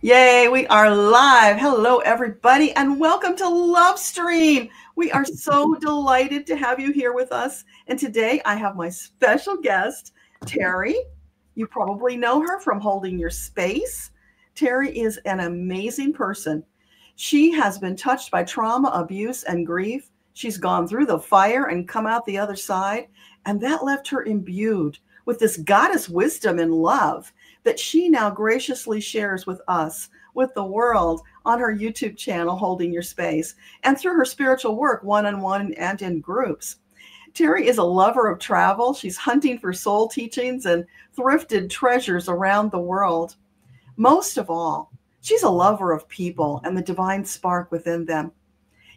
Yay, we are live. Hello, everybody, and welcome to LOVEStream. We are so delighted to have you here with us. And today I have my special guest, Teri. You probably know her from Holding Your Space. Teri is an amazing person. She has been touched by trauma, abuse, and grief. She's gone through the fire and come out the other side, and that left her imbued with this goddess wisdom and love that she now graciously shares with us, with the world, on her YouTube channel, Holding Your Space, and through her spiritual work, one-on-one and in groups. Teri is a lover of travel. She's hunting for soul teachings and thrifted treasures around the world. Most of all, she's a lover of people and the divine spark within them.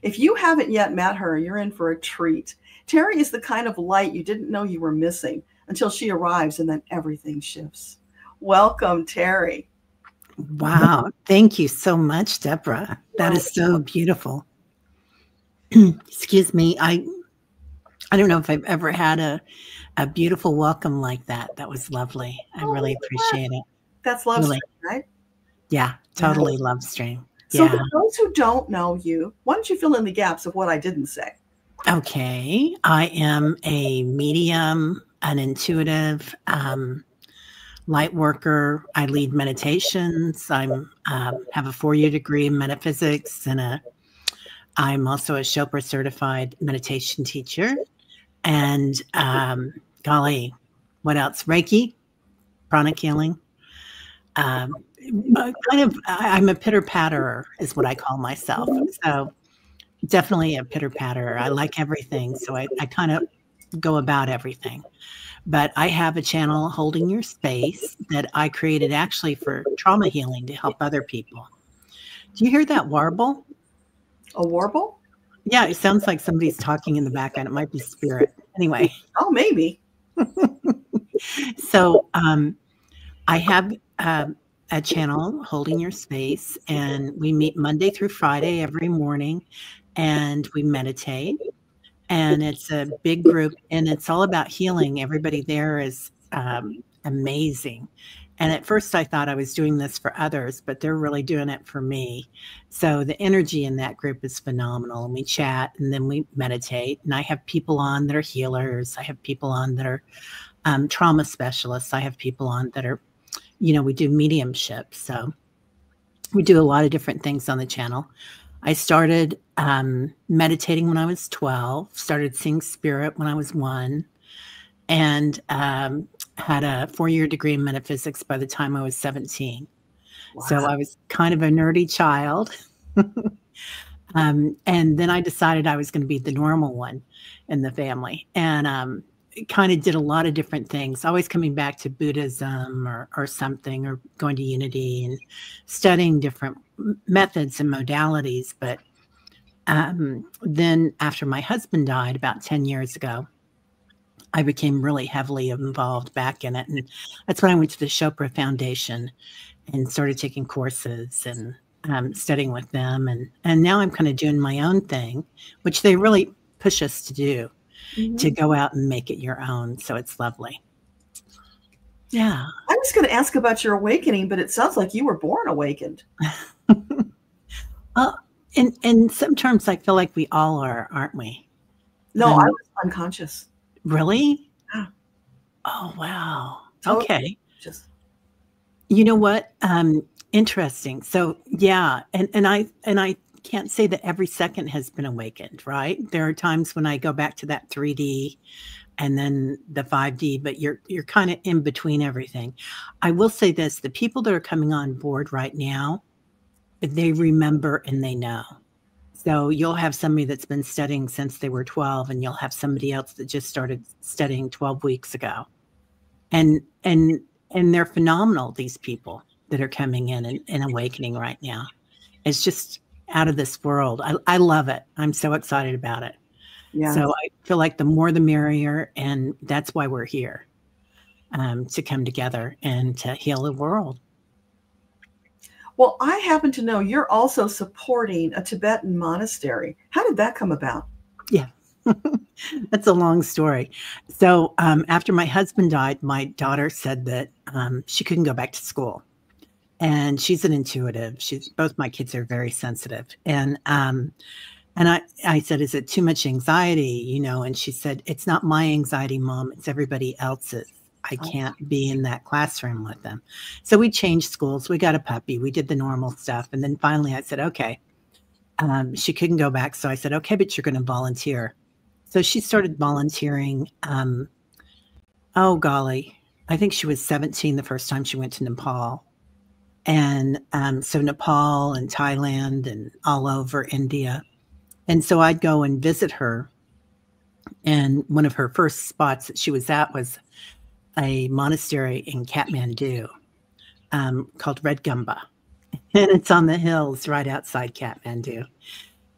If you haven't yet met her, you're in for a treat. Teri is the kind of light you didn't know you were missing until she arrives, and then everything shifts. Welcome, Teri. Wow. Thank you so much, Deborah. That is so beautiful. Excuse me. I don't know if I've ever had a beautiful welcome like that. That was lovely. I really appreciate it. That's LOVEStream, right? Yeah, totally LOVEStream. So yeah. For those who don't know you, why don't you fill in the gaps of what I didn't say? Okay. I am a medium, an intuitive, light worker. I lead meditations. I have a 4-year degree in metaphysics, and I'm also a Chakra certified meditation teacher. And golly, what else? Reiki, pranic healing. I'm a pitter patterer, is what I call myself. So definitely a pitter patterer. I like everything, so I kind of go about everything. But I have a channel, Holding Your Space, that I created actually for trauma healing to help other people. Do you hear that warble? A warble? Yeah, it sounds like somebody's talking in the background. It might be spirit. Anyway. Oh, maybe. So I have a channel, Holding Your Space, and we meet Monday through Friday every morning, and we meditate. And it's a big group, and it's all about healing. Everybody there is amazing. And at first I thought I was doing this for others, but they're really doing it for me. So the energy in that group is phenomenal. And we chat, and then we meditate. And I have people on that are healers. I have people on that are trauma specialists. I have people on that are, we do mediumship. So we do a lot of different things on the channel. I started meditating when I was 12, started seeing spirit when I was 1, and had a 4-year degree in metaphysics by the time I was 17. Wow. So I was kind of a nerdy child. And then I decided I was going to be the normal one in the family. And kind of did a lot of different things, always coming back to Buddhism or something, or going to Unity and studying different methods and modalities. But then after my husband died about 10 years ago, I became really heavily involved back in it. And that's when I went to the Chakra Foundation and started taking courses and studying with them. And now I'm kind of doing my own thing, which they really push us to do, to go out and make it your own. So it's lovely. Yeah. I was going to ask about your awakening, but it sounds like you were born awakened. In some terms, I feel like we all are, aren't we? No, I was unconscious. Really? Yeah. Oh, wow. Totally. Okay. Just. You know what? Interesting. So yeah. And I can't say that every second has been awakened, right? There are times when I go back to that 3D and then the 5D, but you're kind of in between everything. I will say this, the people that are coming on board right now, they remember and they know. So you'll have somebody that's been studying since they were 12, and you'll have somebody else that just started studying 12 weeks ago. And they're phenomenal, these people that are coming in and awakening right now. It's just out of this world. I love it. I'm so excited about it. Yeah. So I feel like the more the merrier, and that's why we're here, to come together and to heal the world. Well, I happen to know you're also supporting a Tibetan monastery. How did that come about? Yeah, that's a long story. So after my husband died, my daughter said that she couldn't go back to school. and she's an intuitive. Both my kids are very sensitive. And I said, is it too much anxiety? You know, and she said, it's not my anxiety, Mom, it's everybody else's. I can't be in that classroom with them. So we changed schools. We got a puppy. We did the normal stuff. And then finally I said, okay, she couldn't go back. So I said, okay, but you're going to volunteer. So she started volunteering. Oh, golly. I think she was 17 the first time she went to Nepal. And so Nepal and Thailand and all over India. And so I'd go and visit her. And one of her first spots that she was at was a monastery in Kathmandu called Red Gumba. And it's on the hills right outside Kathmandu.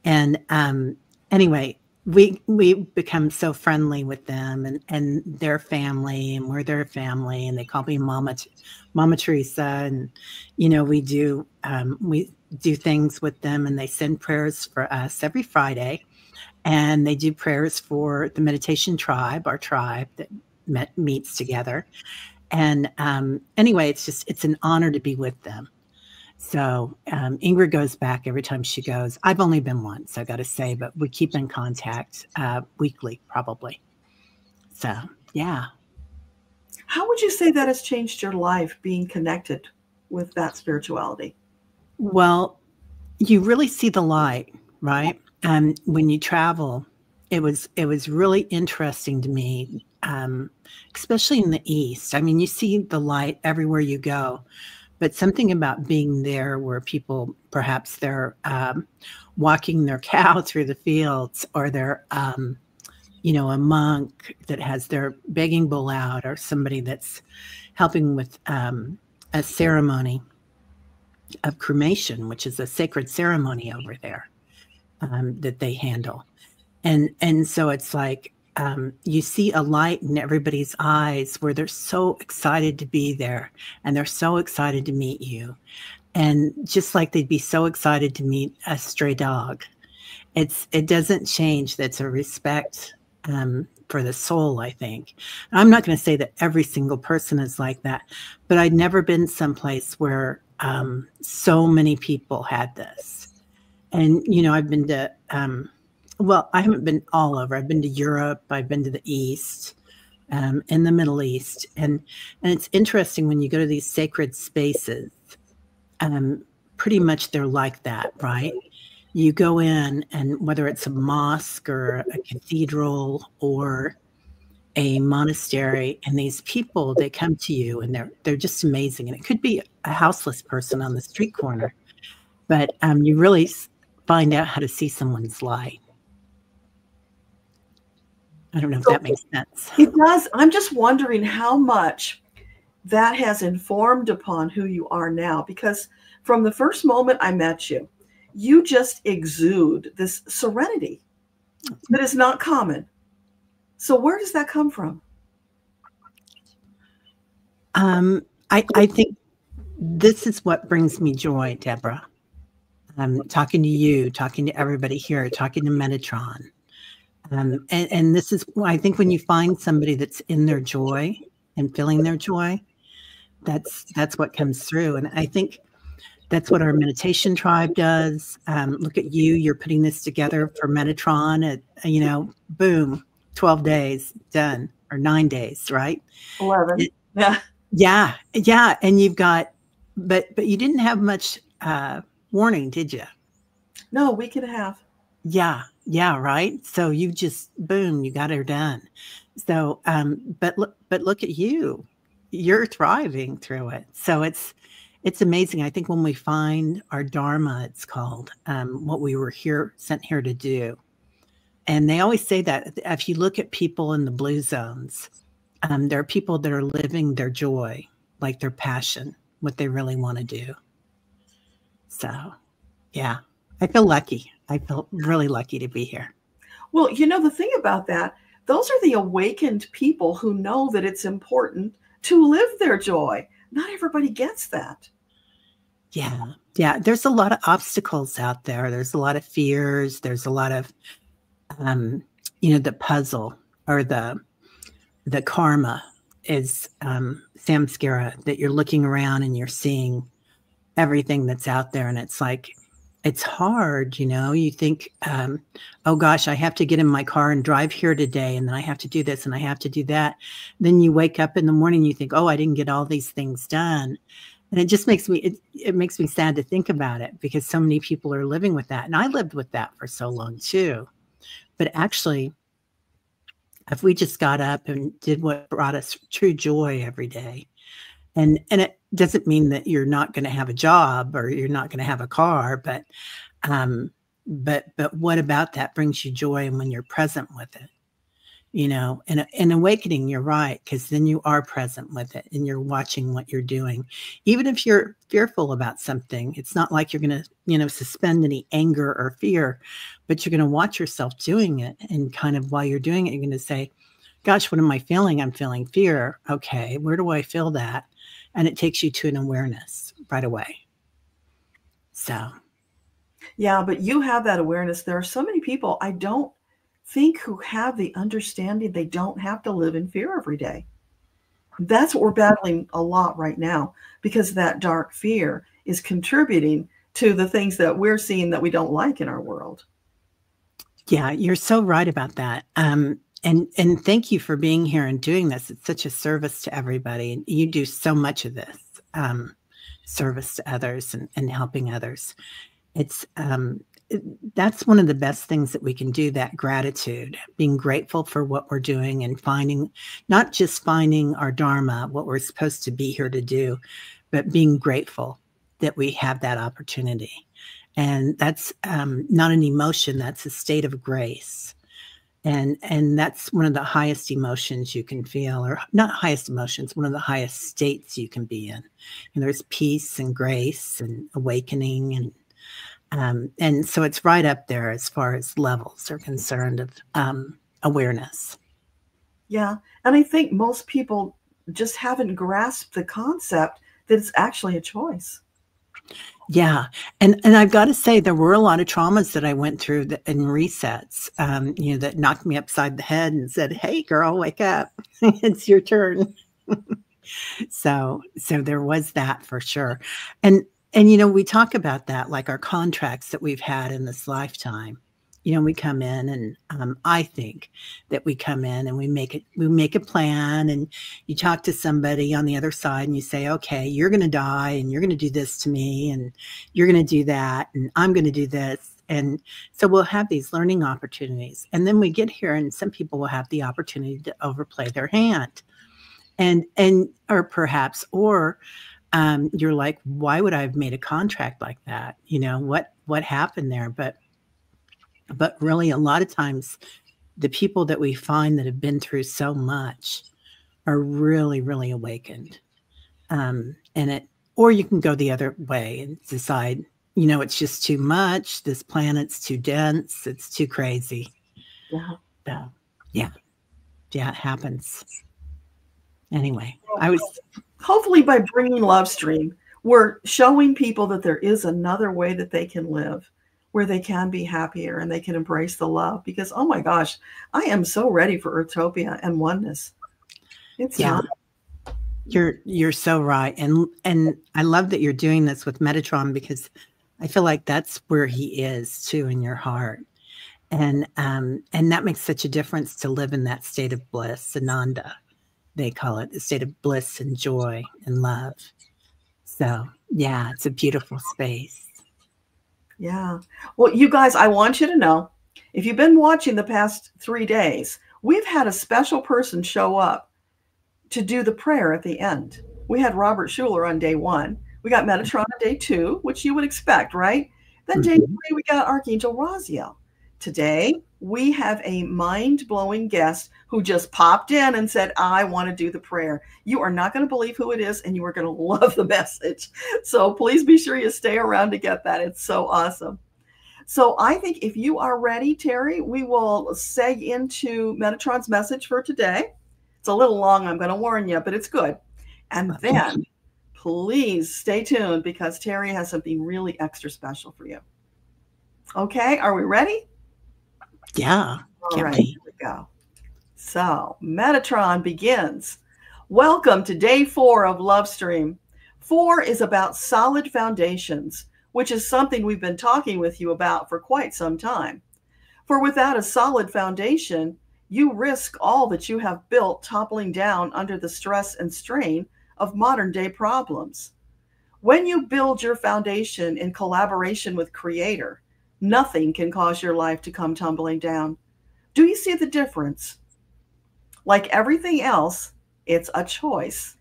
And anyway, we become so friendly with them and their family, and we're their family, and they call me Mama Teresa. And, you know, we do things with them, and they send prayers for us every Friday. And they do prayers for the meditation tribe, our tribe that meets together. And anyway, it's an honor to be with them. So Ingrid goes back every time she goes. I've only been once, I got to say, but we keep in contact weekly, probably. So, yeah. How would you say that has changed your life, being connected with that spirituality? Well, you really see the light, right? When you travel, it was really interesting to me, especially in the East. I mean, you see the light everywhere you go. But something about being there where people, perhaps they're walking their cow through the fields, or they're, you know, a monk that has their begging bowl out, or somebody that's helping with a ceremony of cremation, which is a sacred ceremony over there that they handle. And so it's like, you see a light in everybody's eyes where they're so excited to be there, and they're so excited to meet you. And just like they'd be so excited to meet a stray dog, it doesn't change. That's a respect for the soul, I think. I'm not going to say that every single person is like that, but I'd never been someplace where so many people had this. And, you know, I've been to, well, I haven't been all over. I've been to Europe. I've been to the East, in the Middle East. And it's interesting when you go to these sacred spaces, pretty much they're like that, right? You go in, and whether it's a mosque or a cathedral or a monastery, and these people, they come to you, and they're just amazing. And it could be a houseless person on the street corner, but you really find out how to see someone's light. I don't know if that makes sense. It does. I'm just wondering how much that has informed upon who you are now, because from the first moment I met you, you just exude this serenity that is not common. So where does that come from? I think this is what brings me joy, Deborah. Talking to you, talking to everybody here, talking to Metatron. And this is, I think, when you find somebody that's in their joy and feeling their joy, that's what comes through. And I think that's what our meditation tribe does. Look at you, you're putting this together for Metatron at, you know, boom, 12 days done, or 9 days, right? 11. Yeah. And you've got, but you didn't have much warning, did you? No, a week and a half. Yeah, right. So you just, boom, you got her done. So, but look at you, you're thriving through it. So it's amazing. I think when we find our Dharma, it's called, what we were sent here to do. And they always say that if you look at people in the blue zones, there are people that are living their joy, like their passion, what they really want to do. So, yeah, I feel lucky. I feel really lucky to be here. Well, you know, the thing about that, those are the awakened people who know that it's important to live their joy. Not everybody gets that. Yeah. There's a lot of obstacles out there. There's a lot of fears. There's a lot of, you know, the puzzle, or the karma is samskara, that you're looking around and you're seeing everything that's out there. And it's like, it's hard, you know, you think, oh gosh, I have to get in my car and drive here today. And then I have to do this and I have to do that. Then you wake up in the morning, you think, oh, I didn't get all these things done. And it just makes me, it makes me sad to think about it, because so many people are living with that. And I lived with that for so long too. But actually, if we just got up and did what brought us true joy every day, and it doesn't mean that you're not going to have a job or you're not going to have a car, but what about that brings you joy, and when you're present with it, you know, and awakening, you're right, because then you are present with it and you're watching what you're doing. Even if you're fearful about something, it's not like you're going to, you know, suspend any anger or fear, but you're going to watch yourself doing it. And kind of while you're doing it, you're going to say, gosh, what am I feeling? I'm feeling fear. Okay, where do I feel that? And it takes you to an awareness right away. So. Yeah, but you have that awareness. There are so many people I don't think who have the understanding they don't have to live in fear every day. That's what we're battling a lot right now, because that dark fear is contributing to the things that we're seeing that we don't like in our world. Yeah, you're so right about that. And thank you for being here and doing this. It's such a service to everybody. And you do so much of this service to others and helping others. It's that's one of the best things that we can do, that gratitude, being grateful for what we're doing and finding, not just finding our dharma, what we're supposed to be here to do, but being grateful that we have that opportunity. And that's not an emotion, that's a state of grace. And that's one of the highest emotions you can feel, or not highest emotions, one of the highest states you can be in. And there's peace and grace and awakening, and so it's right up there as far as levels are concerned of awareness. Yeah, and I think most people just haven't grasped the concept that it's actually a choice. Yeah. And I've got to say, there were a lot of traumas that I went through in resets, you know, that knocked me upside the head and said, hey, girl, wake up. It's your turn. So there was that for sure. And, you know, we talk about that, like our contracts that we've had in this lifetime. You know, we come in and I think that we come in and we make a plan, and you talk to somebody on the other side and you say, okay, you're going to die and you're going to do this to me and you're going to do that and I'm going to do this. And so we'll have these learning opportunities. And then we get here and some people will have the opportunity to overplay their hand. Or perhaps you're like, why would I have made a contract like that? You know, what happened there? But really, a lot of times, the people that we find that have been through so much are really, really awakened. Or you can go the other way and decide, you know, it's just too much. This planet's too dense. It's too crazy. Yeah. So, yeah, it happens. Anyway, hopefully by bringing LOVEStream, we're showing people that there is another way that they can live, where they can be happier and they can embrace the love. Because, oh my gosh, I am so ready for Earthopia and oneness. It's not. You're so right. And I love that you're doing this with Metatron, because I feel like that's where he is too, in your heart. And that makes such a difference to live in that state of bliss, Ananda, they call it, the state of bliss and joy and love. So yeah, it's a beautiful space. Yeah. Well, you guys, I want you to know, if you've been watching the past 3 days, we've had a special person show up to do the prayer at the end. We had Robert Schuller on day 1. We got Metatron on day 2, which you would expect, right? Then day 3, we got Archangel Raziel. Today, we have a mind-blowing guest who just popped in and said, I want to do the prayer. You are not going to believe who it is, and you are going to love the message. So please be sure you stay around to get that. It's so awesome. So I think if you are ready, Teri, we will seg into Metatron's message for today. It's a little long, I'm going to warn you, but it's good. And then please stay tuned, because Teri has something really extra special for you. Okay, are we ready? Yeah. All right, here we go. So Metatron begins. Welcome to day 4 of LOVEStream. 4 is about solid foundations, which is something we've been talking with you about for quite some time. For without a solid foundation, you risk all that you have built toppling down under the stress and strain of modern day problems. When you build your foundation in collaboration with Creator, nothing can cause your life to come tumbling down. Do you see the difference? Like everything else, it's a choice.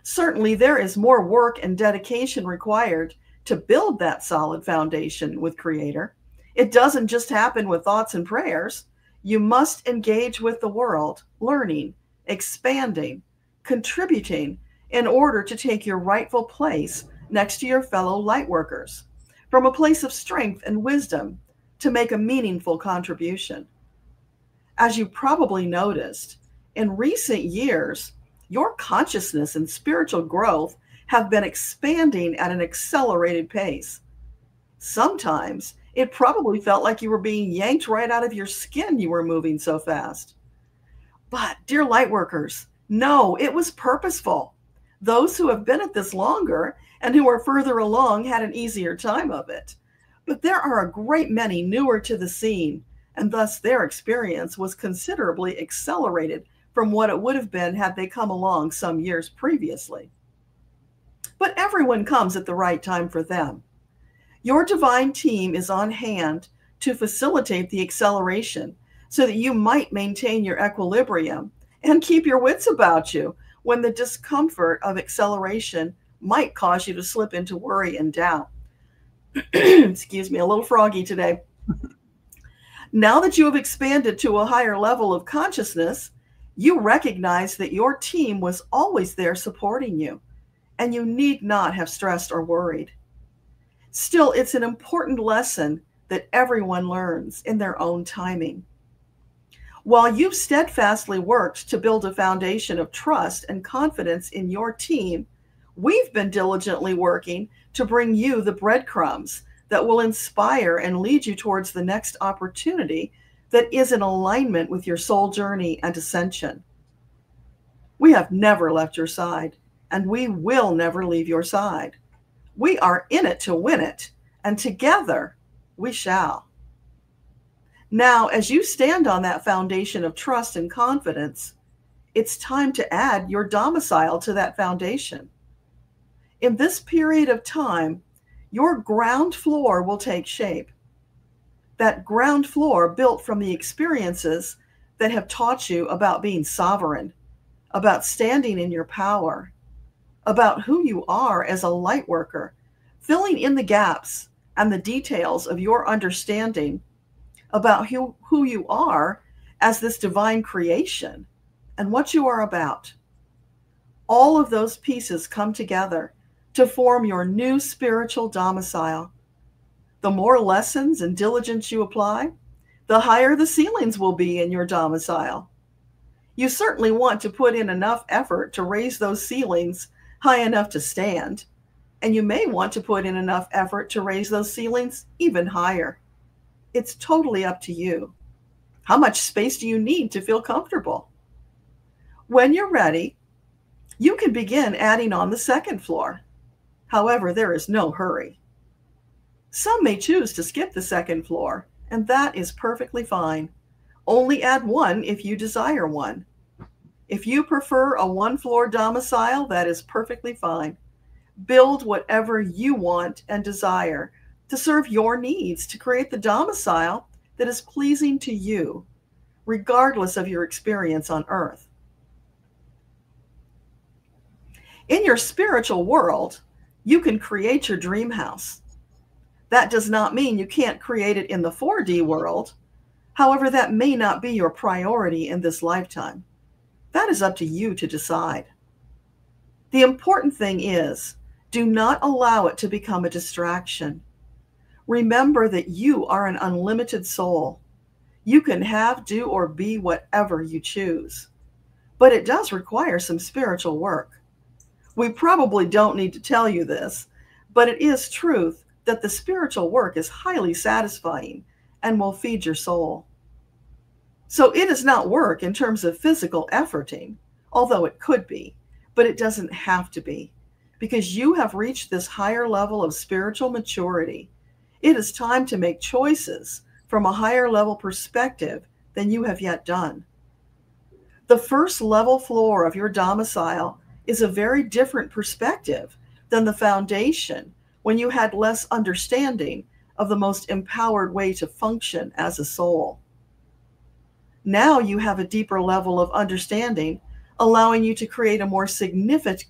Certainly, there is more work and dedication required to build that solid foundation with Creator. It doesn't just happen with thoughts and prayers. You must engage with the world, learning, expanding, contributing in order to take your rightful place next to your fellow lightworkers, from a place of strength and wisdom to make a meaningful contribution. As you probably noticed, in recent years, your consciousness and spiritual growth have been expanding at an accelerated pace. Sometimes it probably felt like you were being yanked right out of your skin, you were moving so fast. But, dear lightworkers, no, it was purposeful. Those who have been at this longer and who are further along had an easier time of it. But there are a great many newer to the scene, and thus their experience was considerably accelerated from what it would have been had they come along some years previously. But everyone comes at the right time for them. Your divine team is on hand to facilitate the acceleration so that you might maintain your equilibrium and keep your wits about you when the discomfort of acceleration might cause you to slip into worry and doubt. Excuse me, a little froggy today. Now that you have expanded to a higher level of consciousness, you recognize that your team was always there supporting you, and you need not have stressed or worried. Still, it's an important lesson that everyone learns in their own timing. While you've steadfastly worked to build a foundation of trust and confidence in your team, we've been diligently working to bring you the breadcrumbs that will inspire and lead you towards the next opportunity that is in alignment with your soul journey and ascension. We have never left your side, and we will never leave your side. We are in it to win it, and together we shall. Now, as you stand on that foundation of trust and confidence, it's time to add your domicile to that foundation. In this period of time, your ground floor will take shape. That ground floor built from the experiences that have taught you about being sovereign, about standing in your power, about who you are as a light worker, filling in the gaps and the details of your understanding about who you are as this divine creation and what you are about. All of those pieces come together to form your new spiritual domicile. The more lessons and diligence you apply, the higher the ceilings will be in your domicile. You certainly want to put in enough effort to raise those ceilings high enough to stand, and you may want to put in enough effort to raise those ceilings even higher. It's totally up to you. How much space do you need to feel comfortable? When you're ready, you can begin adding on the second floor. However, there is no hurry. Some may choose to skip the second floor, and that is perfectly fine. Only add one if you desire one. If you prefer a one-floor domicile, that is perfectly fine. Build whatever you want and desire to serve your needs, to create the domicile that is pleasing to you, regardless of your experience on Earth. In your spiritual world, you can create your dream house. That does not mean you can't create it in the 4D world. However, that may not be your priority in this lifetime. That is up to you to decide. The important thing is, do not allow it to become a distraction. Remember that you are an unlimited soul. You can have, do, or be whatever you choose. But it does require some spiritual work. We probably don't need to tell you this, but it is truth that the spiritual work is highly satisfying and will feed your soul. So it is not work in terms of physical efforting, although it could be, but it doesn't have to be, because you have reached this higher level of spiritual maturity. It is time to make choices from a higher level perspective than you have yet done. The first level floor of your domicile is a very different perspective than the foundation when you had less understanding of the most empowered way to function as a soul. Now you have a deeper level of understanding, allowing you to create a more significant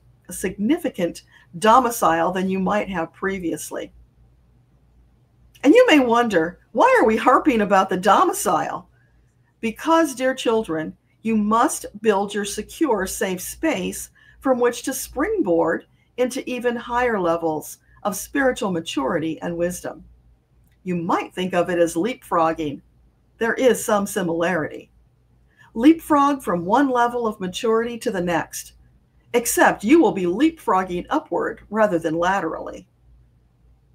domicile than you might have previously. And you may wonder, why are we harping about the domicile? Because, dear children, you must build your secure, safe space from which to springboard into even higher levels of spiritual maturity and wisdom. You might think of it as leapfrogging. There is some similarity. Leapfrog from one level of maturity to the next, except you will be leapfrogging upward rather than laterally.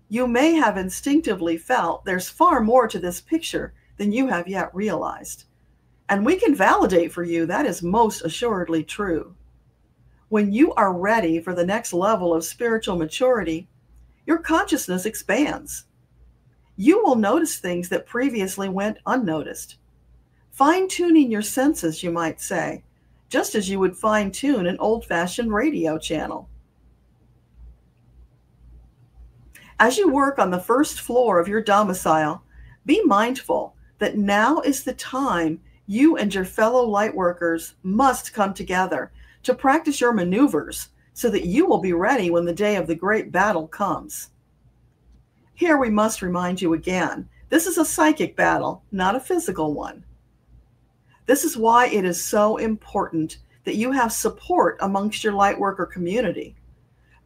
You may have instinctively felt there's far more to this picture than you have yet realized. And we can validate for you that is most assuredly true. When you are ready for the next level of spiritual maturity, your consciousness expands. You will notice things that previously went unnoticed. Fine-tuning your senses, you might say, just as you would fine-tune an old-fashioned radio channel. As you work on the first floor of your domicile, be mindful that now is the time you and your fellow lightworkers must come together to practice your maneuvers so that you will be ready when the day of the great battle comes. Here we must remind you again, this is a psychic battle, not a physical one. This is why it is so important that you have support amongst your lightworker community,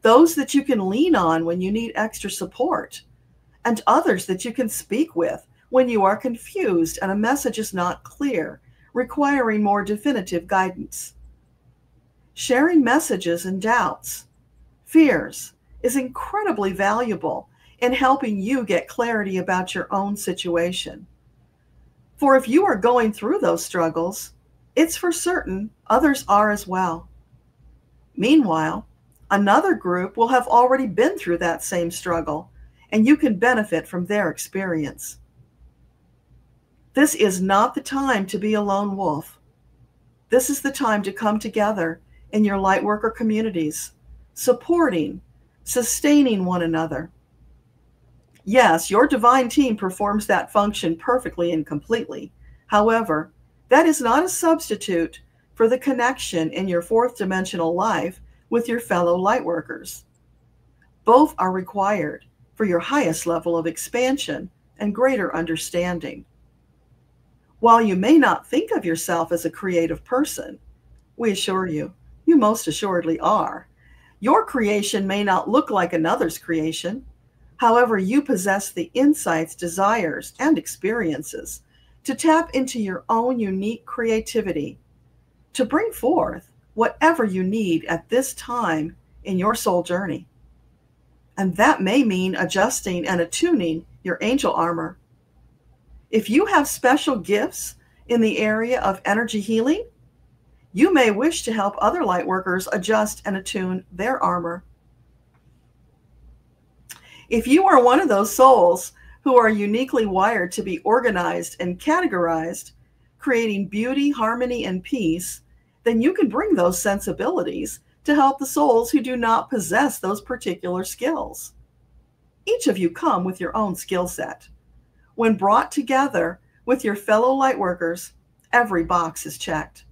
those that you can lean on when you need extra support, and others that you can speak with when you are confused and a message is not clear, requiring more definitive guidance. Sharing messages and doubts, fears, is incredibly valuable in helping you get clarity about your own situation. For if you are going through those struggles, it's for certain others are as well. Meanwhile, another group will have already been through that same struggle, and you can benefit from their experience. This is not the time to be a lone wolf. This is the time to come together in your lightworker communities, supporting, sustaining one another. Yes, your divine team performs that function perfectly and completely. However, that is not a substitute for the connection in your fourth dimensional life with your fellow lightworkers. Both are required for your highest level of expansion and greater understanding. While you may not think of yourself as a creative person, we assure you, you most assuredly are. Your creation may not look like another's creation. However, you possess the insights, desires, and experiences to tap into your own unique creativity, to bring forth whatever you need at this time in your soul journey. And that may mean adjusting and attuning your angel armor. If you have special gifts in the area of energy healing, you may wish to help other lightworkers adjust and attune their armor. If you are one of those souls who are uniquely wired to be organized and categorized, creating beauty, harmony, and peace, then you can bring those sensibilities to help the souls who do not possess those particular skills. Each of you come with your own skill set. When brought together with your fellow lightworkers, every box is checked.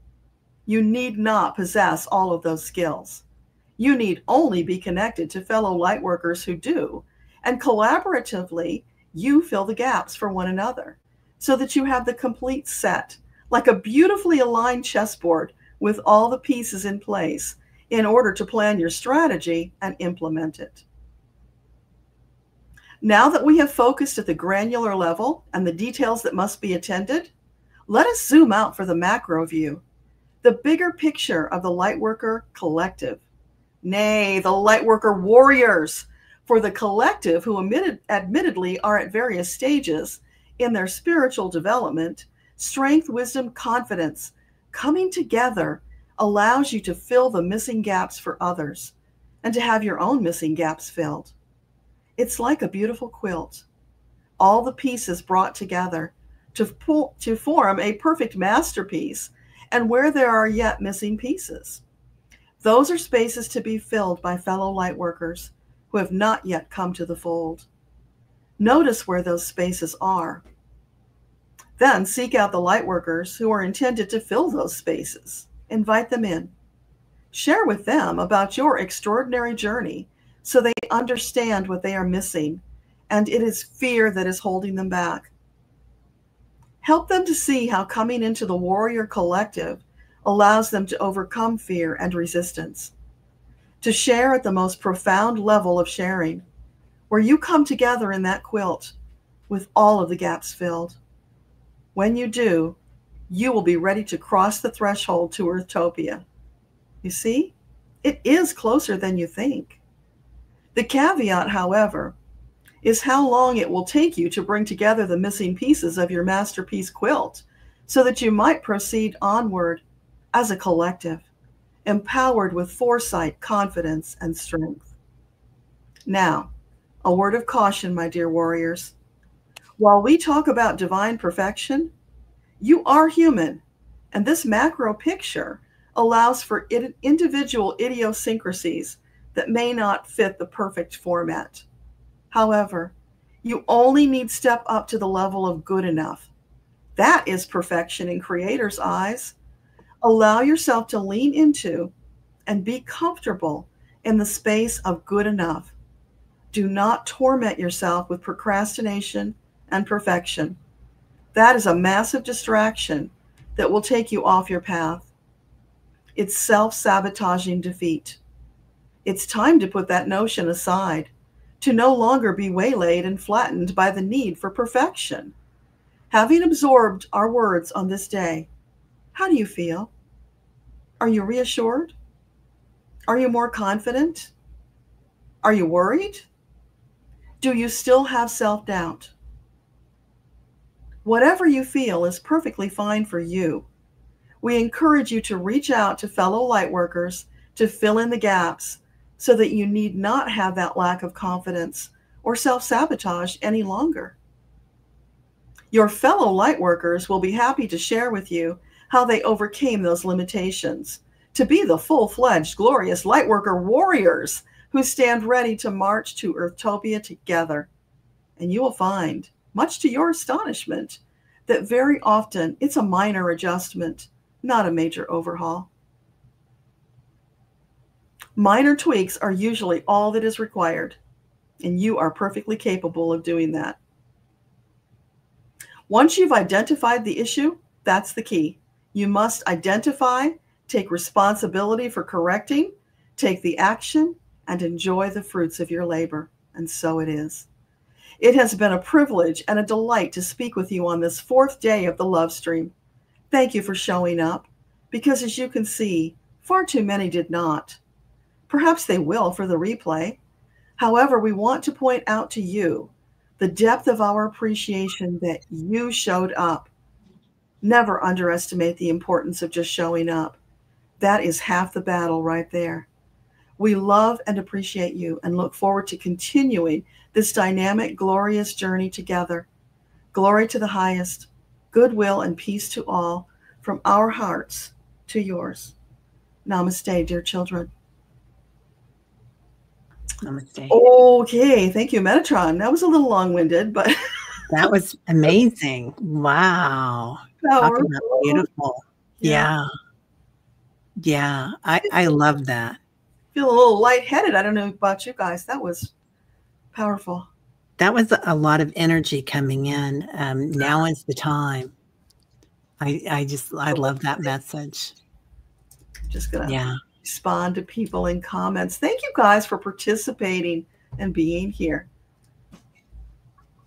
You need not possess all of those skills. You need only be connected to fellow lightworkers who do, and collaboratively, you fill the gaps for one another so that you have the complete set, like a beautifully aligned chessboard with all the pieces in place in order to plan your strategy and implement it. Now that we have focused at the granular level and the details that must be attended, let us zoom out for the macro view, the bigger picture of the Lightworker collective. Nay, the Lightworker warriors, for the collective who admittedly are at various stages in their spiritual development, strength, wisdom, confidence, coming together allows you to fill the missing gaps for others, and to have your own missing gaps filled. It's like a beautiful quilt, all the pieces brought together to form a perfect masterpiece, and where there are yet missing pieces. Those are spaces to be filled by fellow lightworkers who have not yet come to the fold. Notice where those spaces are. Then seek out the lightworkers who are intended to fill those spaces. Invite them in. Share with them about your extraordinary journey so they understand what they are missing, and it is fear that is holding them back. Help them to see how coming into the warrior collective allows them to overcome fear and resistance, to share at the most profound level of sharing, where you come together in that quilt with all of the gaps filled. When you do, you will be ready to cross the threshold to Earthtopia. You see, it is closer than you think. The caveat, however, is how long it will take you to bring together the missing pieces of your masterpiece quilt so that you might proceed onward as a collective, empowered with foresight, confidence, and strength. Now, a word of caution, my dear warriors. While we talk about divine perfection, you are human, and this macro picture allows for individual idiosyncrasies that may not fit the perfect format. However, you only need step up to the level of good enough. That is perfection in Creator's eyes. Allow yourself to lean into and be comfortable in the space of good enough. Do not torment yourself with procrastination and perfection. That is a massive distraction that will take you off your path. It's self-sabotaging defeat. It's time to put that notion aside, to no longer be waylaid and flattened by the need for perfection. Having absorbed our words on this day, how do you feel? Are you reassured? Are you more confident? Are you worried? Do you still have self-doubt? Whatever you feel is perfectly fine for you. We encourage you to reach out to fellow lightworkers to fill in the gaps so that you need not have that lack of confidence or self-sabotage any longer. Your fellow lightworkers will be happy to share with you how they overcame those limitations to be the full-fledged, glorious lightworker warriors who stand ready to march to Earthtopia together. And you will find, much to your astonishment, that very often it's a minor adjustment, not a major overhaul. Minor tweaks are usually all that is required, and you are perfectly capable of doing that. Once you've identified the issue, that's the key. You must identify, take responsibility for correcting, take the action, and enjoy the fruits of your labor. And so it is. It has been a privilege and a delight to speak with you on this 4th day of the Love Stream. Thank you for showing up, because as you can see, far too many did not. Perhaps they will for the replay. However, we want to point out to you the depth of our appreciation that you showed up. Never underestimate the importance of just showing up. That is half the battle right there. We love and appreciate you and look forward to continuing this dynamic, glorious journey together. Glory to the highest, goodwill and peace to all, from our hearts to yours. Namaste, dear children. Namaste. Okay, thank you, Metatron. That was a little long-winded, but that was amazing. Wow. Talking about beautiful. Yeah. I love that. Feel a little lightheaded. I don't know about you guys. That was powerful. That was a lot of energy coming in. Now is the time. I love that message. Just gonna respond to people in comments. Thank you guys for participating and being here.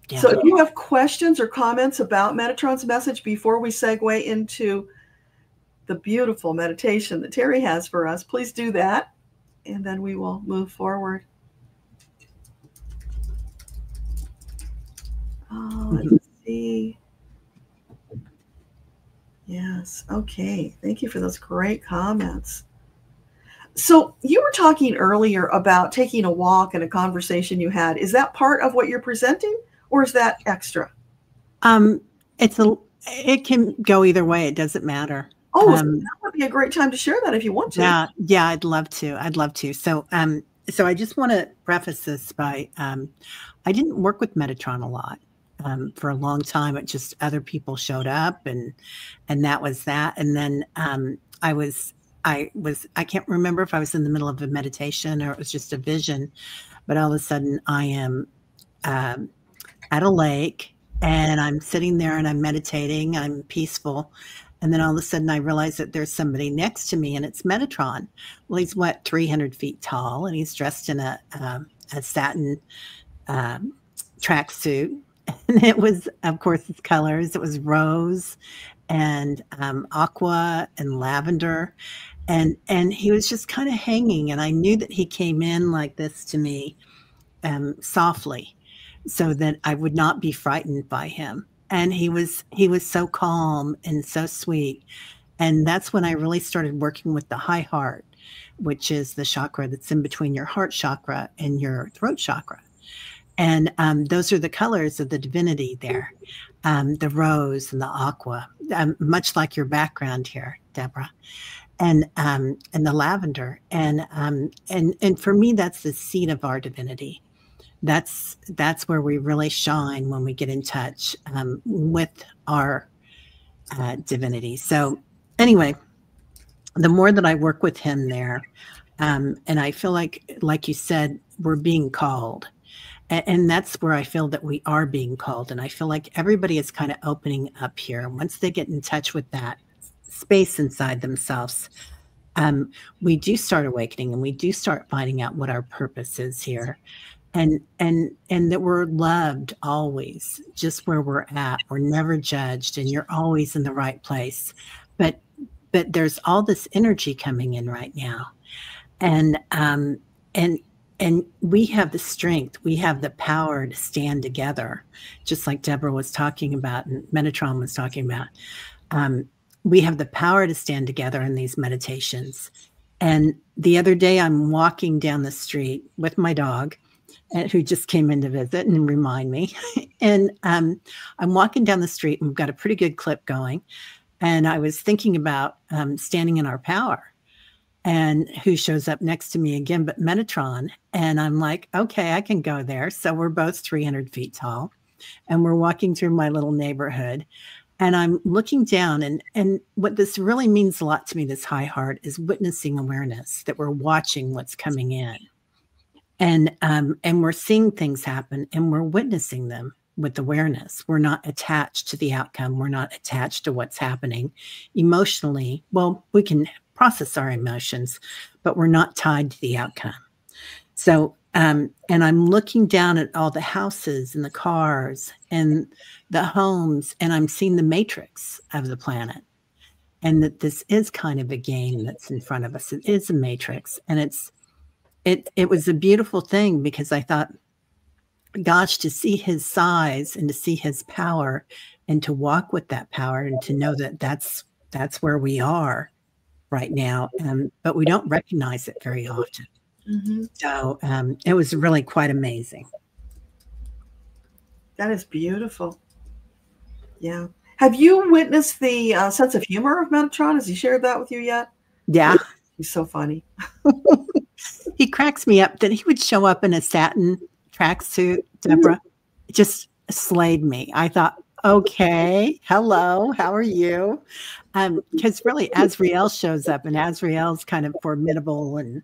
Yeah. So if you have questions or comments about Metatron's message before we segue into the beautiful meditation that Teri has for us, please do that, and then we will move forward. Let's see. Yes. Okay. Thank you for those great comments. So you were talking earlier about taking a walk and a conversation you had. Is that part of what you're presenting, or is that extra? It can go either way. It doesn't matter. Oh, so that would be a great time to share that if you want to. Yeah, I'd love to. I'd love to. So I just want to preface this by I didn't work with Metatron a lot. For a long time. It just other people showed up and that was that. And then I can't remember if I was in the middle of a meditation or it was just a vision, but all of a sudden I am at a lake and I'm sitting there and I'm meditating, I'm peaceful. And then all of a sudden I realize that there's somebody next to me and it's Metatron. Well, he's 300 feet tall and he's dressed in a satin tracksuit. And it was, of course, its colors. It was rose and aqua and lavender. And he was just kind of hanging. And I knew that he came in like this to me softly so that I would not be frightened by him. And he was so calm and so sweet. And that's when I really started working with the high heart, which is the chakra that's in between your heart chakra and your throat chakra. And those are the colors of the divinity there, the rose and the aqua, much like your background here, Deborah, and the lavender. And for me, that's the seat of our divinity. That's where we really shine when we get in touch with our divinity. So anyway, the more that I work with him there, and I feel like you said, we're being called. And that's where I feel that we are being called. And I feel like everybody is kind of opening up here. Once they get in touch with that space inside themselves, we do start awakening and we do start finding out what our purpose is here. And that we're loved always, just where we're at. We're never judged and you're always in the right place. But there's all this energy coming in right now. And we have the strength, we have the power to stand together, just like Deborah was talking about and Metatron was talking about. We have the power to stand together in these meditations. And the other day, I'm walking down the street with my dog, who just came in to visit and remind me. And I'm walking down the street and we've got a pretty good clip going. And I was thinking about standing in our power. And who shows up next to me again, but Metatron. And I'm like, okay, I can go there. So we're both 300 feet tall and we're walking through my little neighborhood and I'm looking down and what this really means a lot to me, this high heart, is witnessing awareness, that we're watching what's coming in and we're seeing things happen and we're witnessing them with awareness. We're not attached to the outcome. We're not attached to what's happening emotionally. Well, we can process our emotions, but we're not tied to the outcome. So, and I'm looking down at all the houses and the cars and the homes, and I'm seeing the matrix of the planet. And that this is kind of a game that's in front of us. It is a matrix. And it was a beautiful thing because I thought, gosh, to see his size and to see his power and to walk with that power and to know that that's where we are right now, but we don't recognize it very often. Mm-hmm. So it was really quite amazing. That is beautiful. Yeah. Have you witnessed the sense of humor of Metatron? Has he shared that with you yet? Yeah. He's so funny. He cracks me up that he would show up in a satin tracksuit, Deborah. It just slayed me. I thought, okay, hello, how are you? Because really, Azrael shows up, and Azrael's kind of formidable, and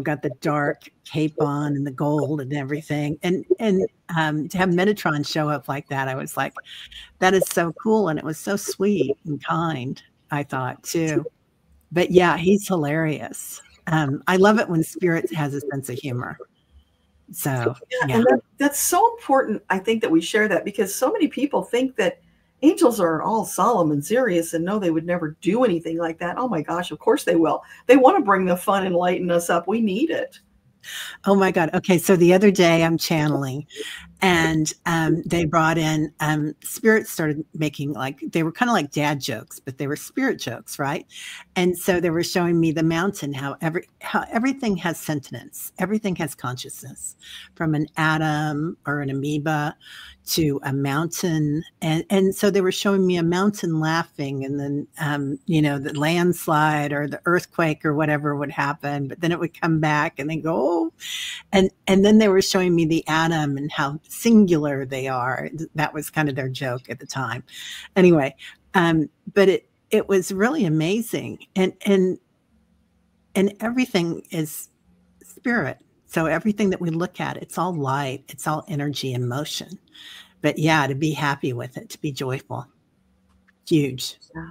got the dark cape on and the gold and everything. And to have Metatron show up like that, I was like, that is so cool, and it was so sweet and kind. I thought too, but yeah, he's hilarious. I love it when Spirit has a sense of humor. So yeah. And that's so important. I think that we share that because so many people think that angels are all solemn and serious and no, they would never do anything like that. Oh my gosh, of course they will. They want to bring the fun and lighten us up. We need it. Oh my God. Okay. So the other day I'm channeling And they brought in spirits started making, like, they were kind of like dad jokes, but they were spirit jokes, right? And so they were showing me the mountain, how everything has sentience, everything has consciousness, from an atom or an amoeba to a mountain. And so they were showing me a mountain laughing, and then you know, the landslide or the earthquake or whatever would happen, but then it would come back and they go, oh. And then they were showing me the atom and how singular they are. That was kind of their joke at the time. Anyway, but it was really amazing. And everything is spirit. So everything that we look at, it's all light, it's all energy and motion. But yeah, to be happy with it, to be joyful. Huge. Yeah.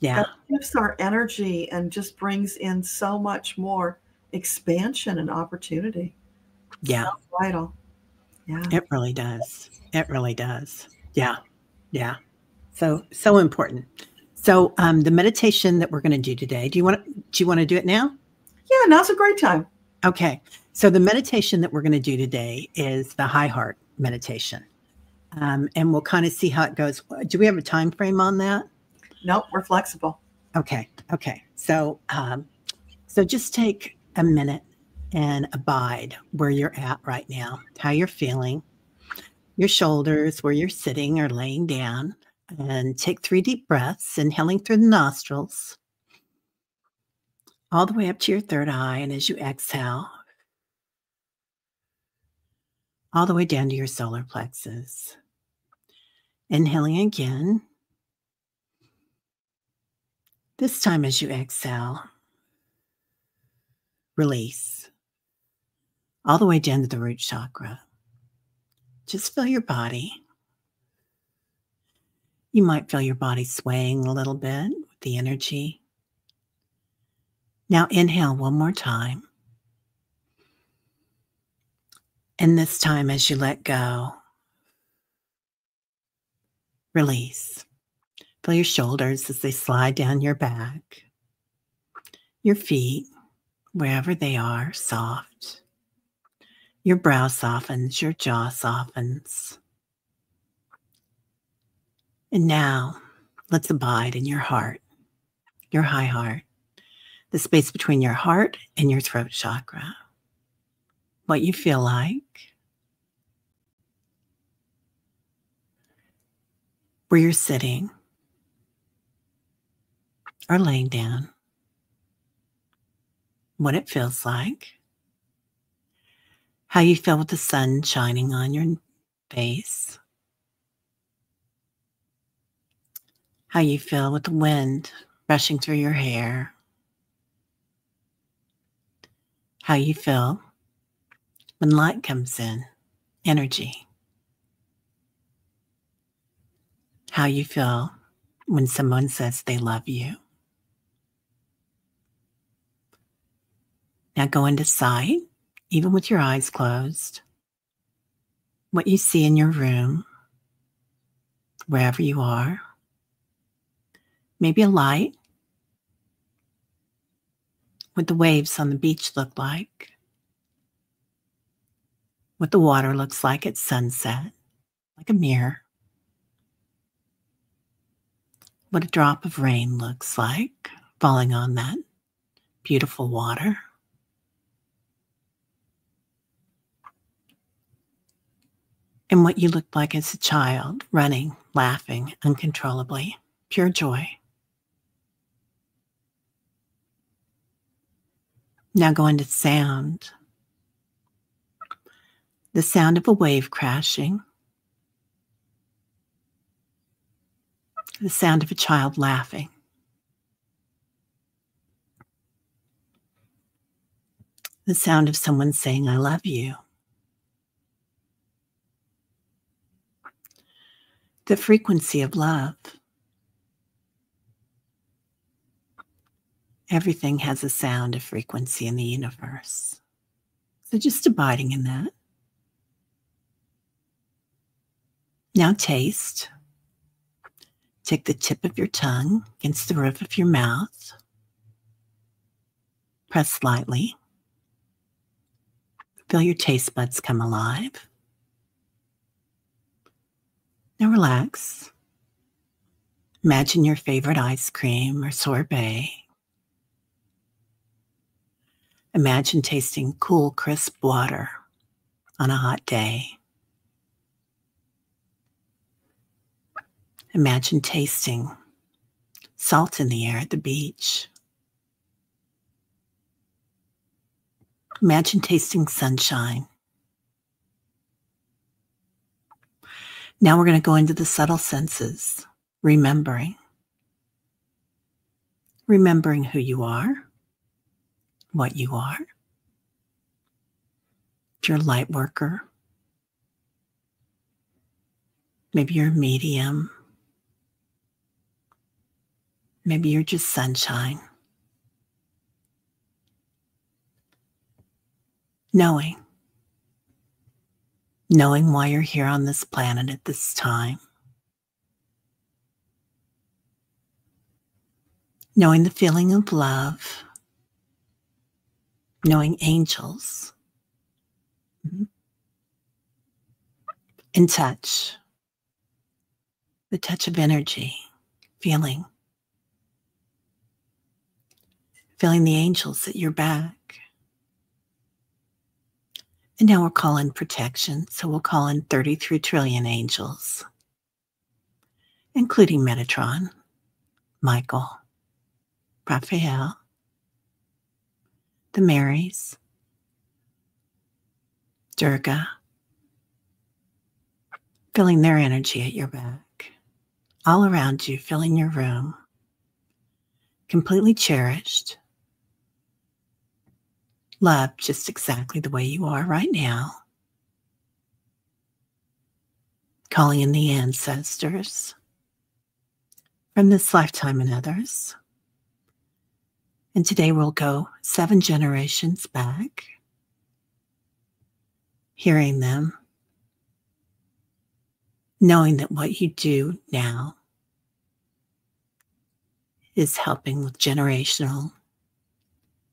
Yeah. That shifts our energy and just brings in so much more expansion and opportunity. Yeah. So vital. Yeah. It really does. It really does. Yeah. Yeah. So important. So the meditation that we're going to do today, do you want to do it now? Yeah, now's a great time. Okay. So the meditation that we're going to do today is the high heart meditation. And we'll kind of see how it goes. Do we have a time frame on that? Nope, we're flexible. Okay. Okay. So so just take a minute and abide where you're at right now, how you're feeling, your shoulders, where you're sitting or laying down, and take 3 deep breaths, inhaling through the nostrils, all the way up to your third eye. And as you exhale, all the way down to your solar plexus. Inhaling again. This time as you exhale, release all the way down to the root chakra. Just feel your body. You might feel your body swaying a little bit with the energy. Now inhale one more time. And this time as you let go, release. Feel your shoulders as they slide down your back. Your feet, wherever they are, soft. Your brow softens, your jaw softens. And now, let's abide in your heart, your high heart, the space between your heart and your throat chakra. What you feel like, where you're sitting or laying down, what it feels like, how you feel with the sun shining on your face, how you feel with the wind rushing through your hair, how you feel when light comes in, energy, how you feel when someone says they love you. Now go into sight, even with your eyes closed, what you see in your room, wherever you are. Maybe a light, what the waves on the beach look like, what the water looks like at sunset, like a mirror, what a drop of rain looks like falling on that beautiful water. And what you looked like as a child, running, laughing uncontrollably, pure joy. Now go into sound. The sound of a wave crashing. The sound of a child laughing. The sound of someone saying, I love you. The frequency of love. Everything has a sound, a frequency in the universe. So just abiding in that. Now taste. Take the tip of your tongue against the roof of your mouth. Press lightly. Feel your taste buds come alive. Now relax. Imagine your favorite ice cream or sorbet. Imagine tasting cool, crisp water on a hot day. Imagine tasting salt in the air at the beach. Imagine tasting sunshine. Now we're going to go into the subtle senses, remembering who you are, what you are. If you're a light worker, maybe you're a medium, maybe you're just sunshine. Knowing why you're here on this planet at this time. Knowing the feeling of love. Knowing angels. In touch. The touch of energy. Feeling the angels at your back. And now we're calling protection, so we'll call in 33 trillion angels, including Metatron, Michael, Raphael, the Marys, Durga, feeling their energy at your back, all around you, filling your room, completely cherished, loved just exactly the way you are right now. Calling in the ancestors from this lifetime and others. And today we'll go 7 generations back, hearing them, knowing that what you do now is helping with generational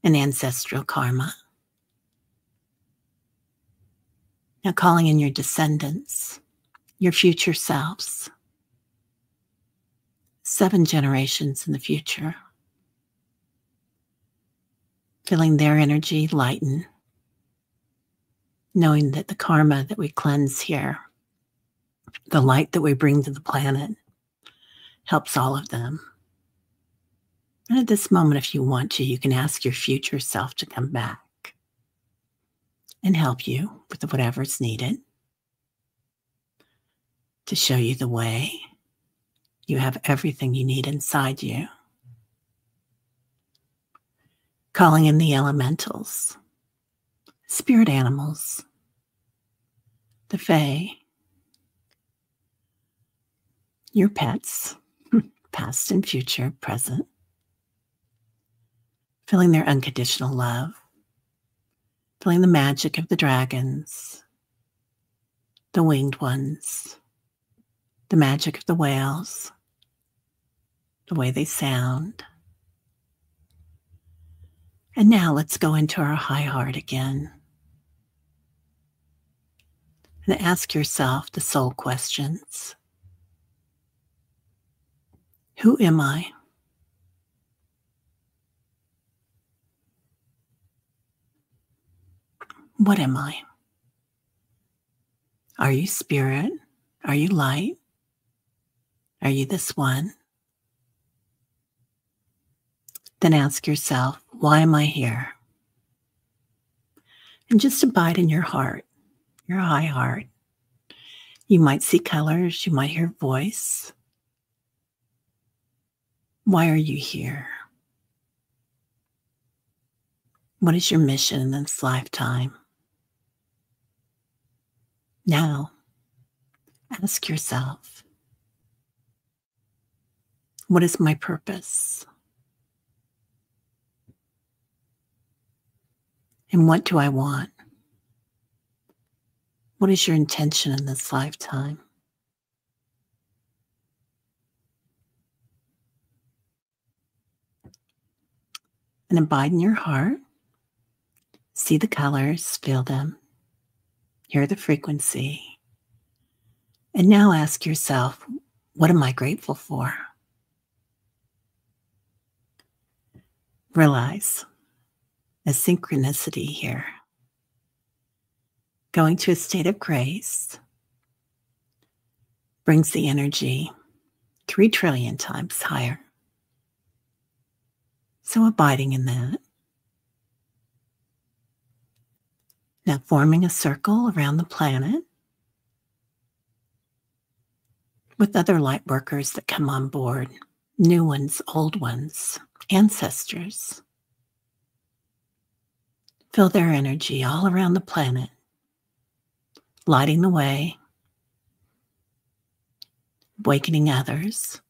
and ancestral karma. Now calling in your descendants, your future selves, 7 generations in the future, feeling their energy lighten, knowing that the karma that we cleanse here, the light that we bring to the planet, helps all of them. And at this moment, if you want to, you can ask your future self to come back and help you with whatever's needed to show you the way. You have everything you need inside you. Calling in the elementals, spirit animals, the fae, your pets, past and future, present, feeling their unconditional love, feeling the magic of the dragons, the winged ones, the magic of the whales, the way they sound. And now let's go into our high heart again and ask yourself the soul questions. Who am I? What am I? Are you spirit? Are you light? Are you this one? Then ask yourself, why am I here? And just abide in your heart, your high heart. You might see colors, you might hear voice. Why are you here? What is your mission in this lifetime? Now, ask yourself, what is my purpose? And what do I want? What is your intention in this lifetime? And abide in your heart. See the colors, feel them, hear the frequency, And now ask yourself, what am I grateful for? Realize a synchronicity here. Going to a state of grace brings the energy 3 trillion times higher. So abiding in that. Now forming a circle around the planet with other light workers that come on board, new ones, old ones, ancestors. Feel their energy all around the planet, lighting the way, awakening others,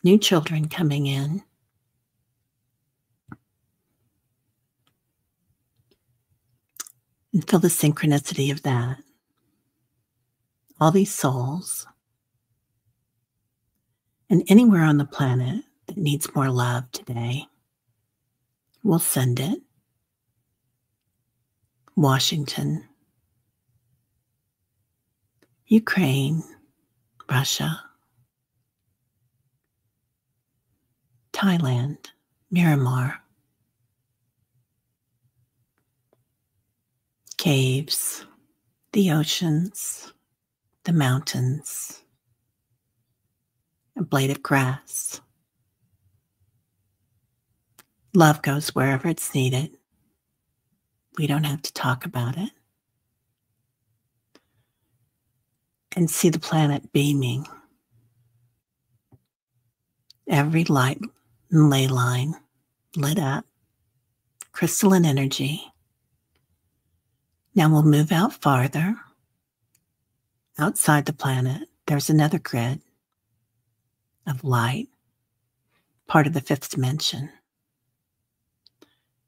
new children coming in. And feel the synchronicity of that. All these souls. And anywhere on the planet that needs more love today, we'll send it. Washington, Ukraine, Russia, Thailand, Myanmar, caves, the oceans, the mountains, a blade of grass. Love goes wherever it's needed. We don't have to talk about it. And see the planet beaming. Every light and ley line lit up. Crystalline energy. Now we'll move out farther. Outside the planet, there's another grid of light, part of the 5th dimension.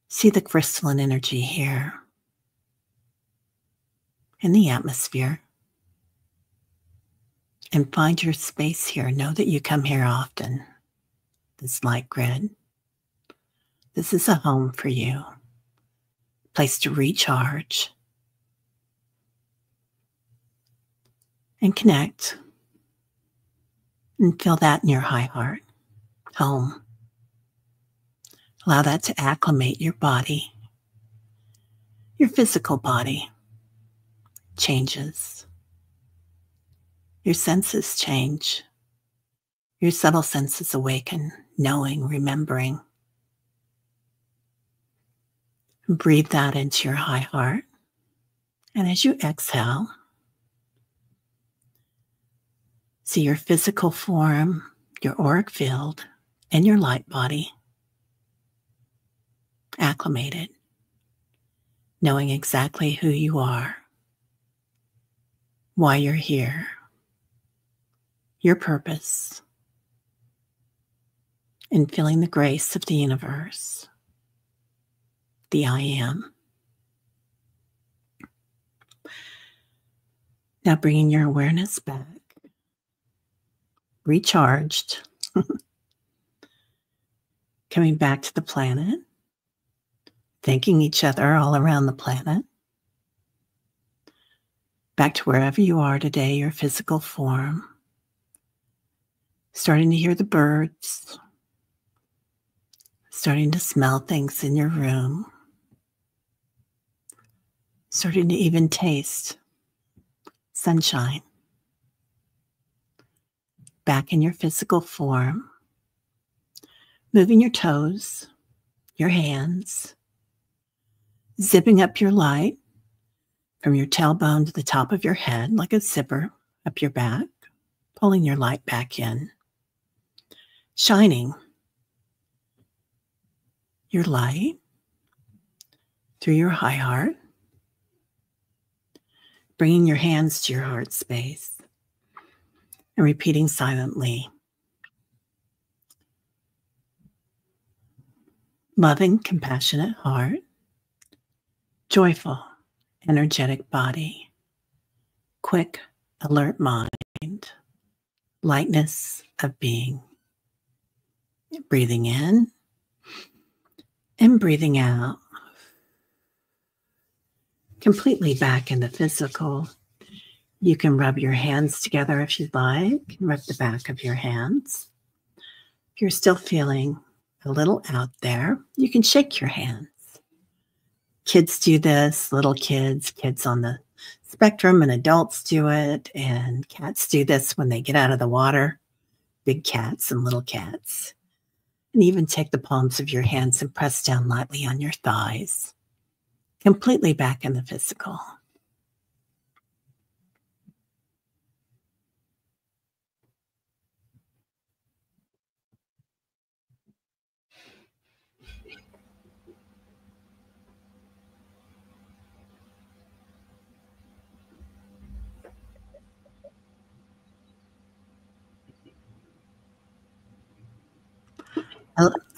See the crystalline energy here in the atmosphere. And find your space here. Know that you come here often. This light grid. This is a home for you. Place to recharge. And connect. And feel that in your high heart. Home. Allow that to acclimate your body. Your physical body changes. Your senses change. Your subtle senses awaken, knowing, remembering. Breathe that into your high heart. And as you exhale, see your physical form, your auric field, and your light body acclimated, knowing exactly who you are, why you're here, your purpose, and feeling the grace of the universe, the I am. Now bringing your awareness back, recharged, coming back to the planet, thanking each other all around the planet, back to wherever you are today, your physical form, starting to hear the birds, starting to smell things in your room, starting to even taste sunshine. Back in your physical form, moving your toes, your hands, zipping up your light from your tailbone to the top of your head like a zipper up your back, pulling your light back in, shining your light through your high heart, bringing your hands to your heart space and repeating silently, loving, compassionate heart, joyful, energetic body, quick, alert mind, lightness of being. Breathing in and breathing out. Completely back in the physical, You can rub your hands together if you'd like. Rub the back of your hands. If you're still feeling a little out there, you can shake your hands. Kids do this, little kids, kids on the spectrum, and adults do it. And cats do this when they get out of the water, big cats and little cats. And even take the palms of your hands and press down lightly on your thighs, completely back in the physical.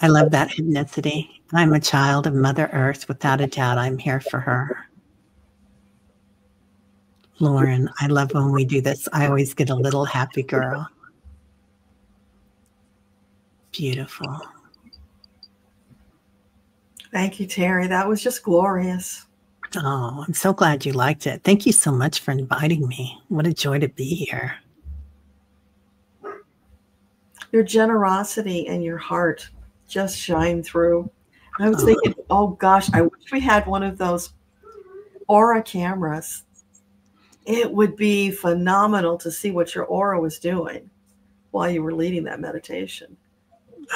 I love that hypnicity. I'm a child of Mother Earth. Without a doubt, I'm here for her. Lauren, I love when we do this. I always get a little happy girl. Beautiful. Thank you, Teri. That was just glorious. Oh, I'm so glad you liked it. Thank you so much for inviting me. What a joy to be here. Your generosity and your heart just shine through. I was thinking, oh gosh, I wish we had one of those aura cameras. It would be phenomenal to see what your aura was doing while you were leading that meditation.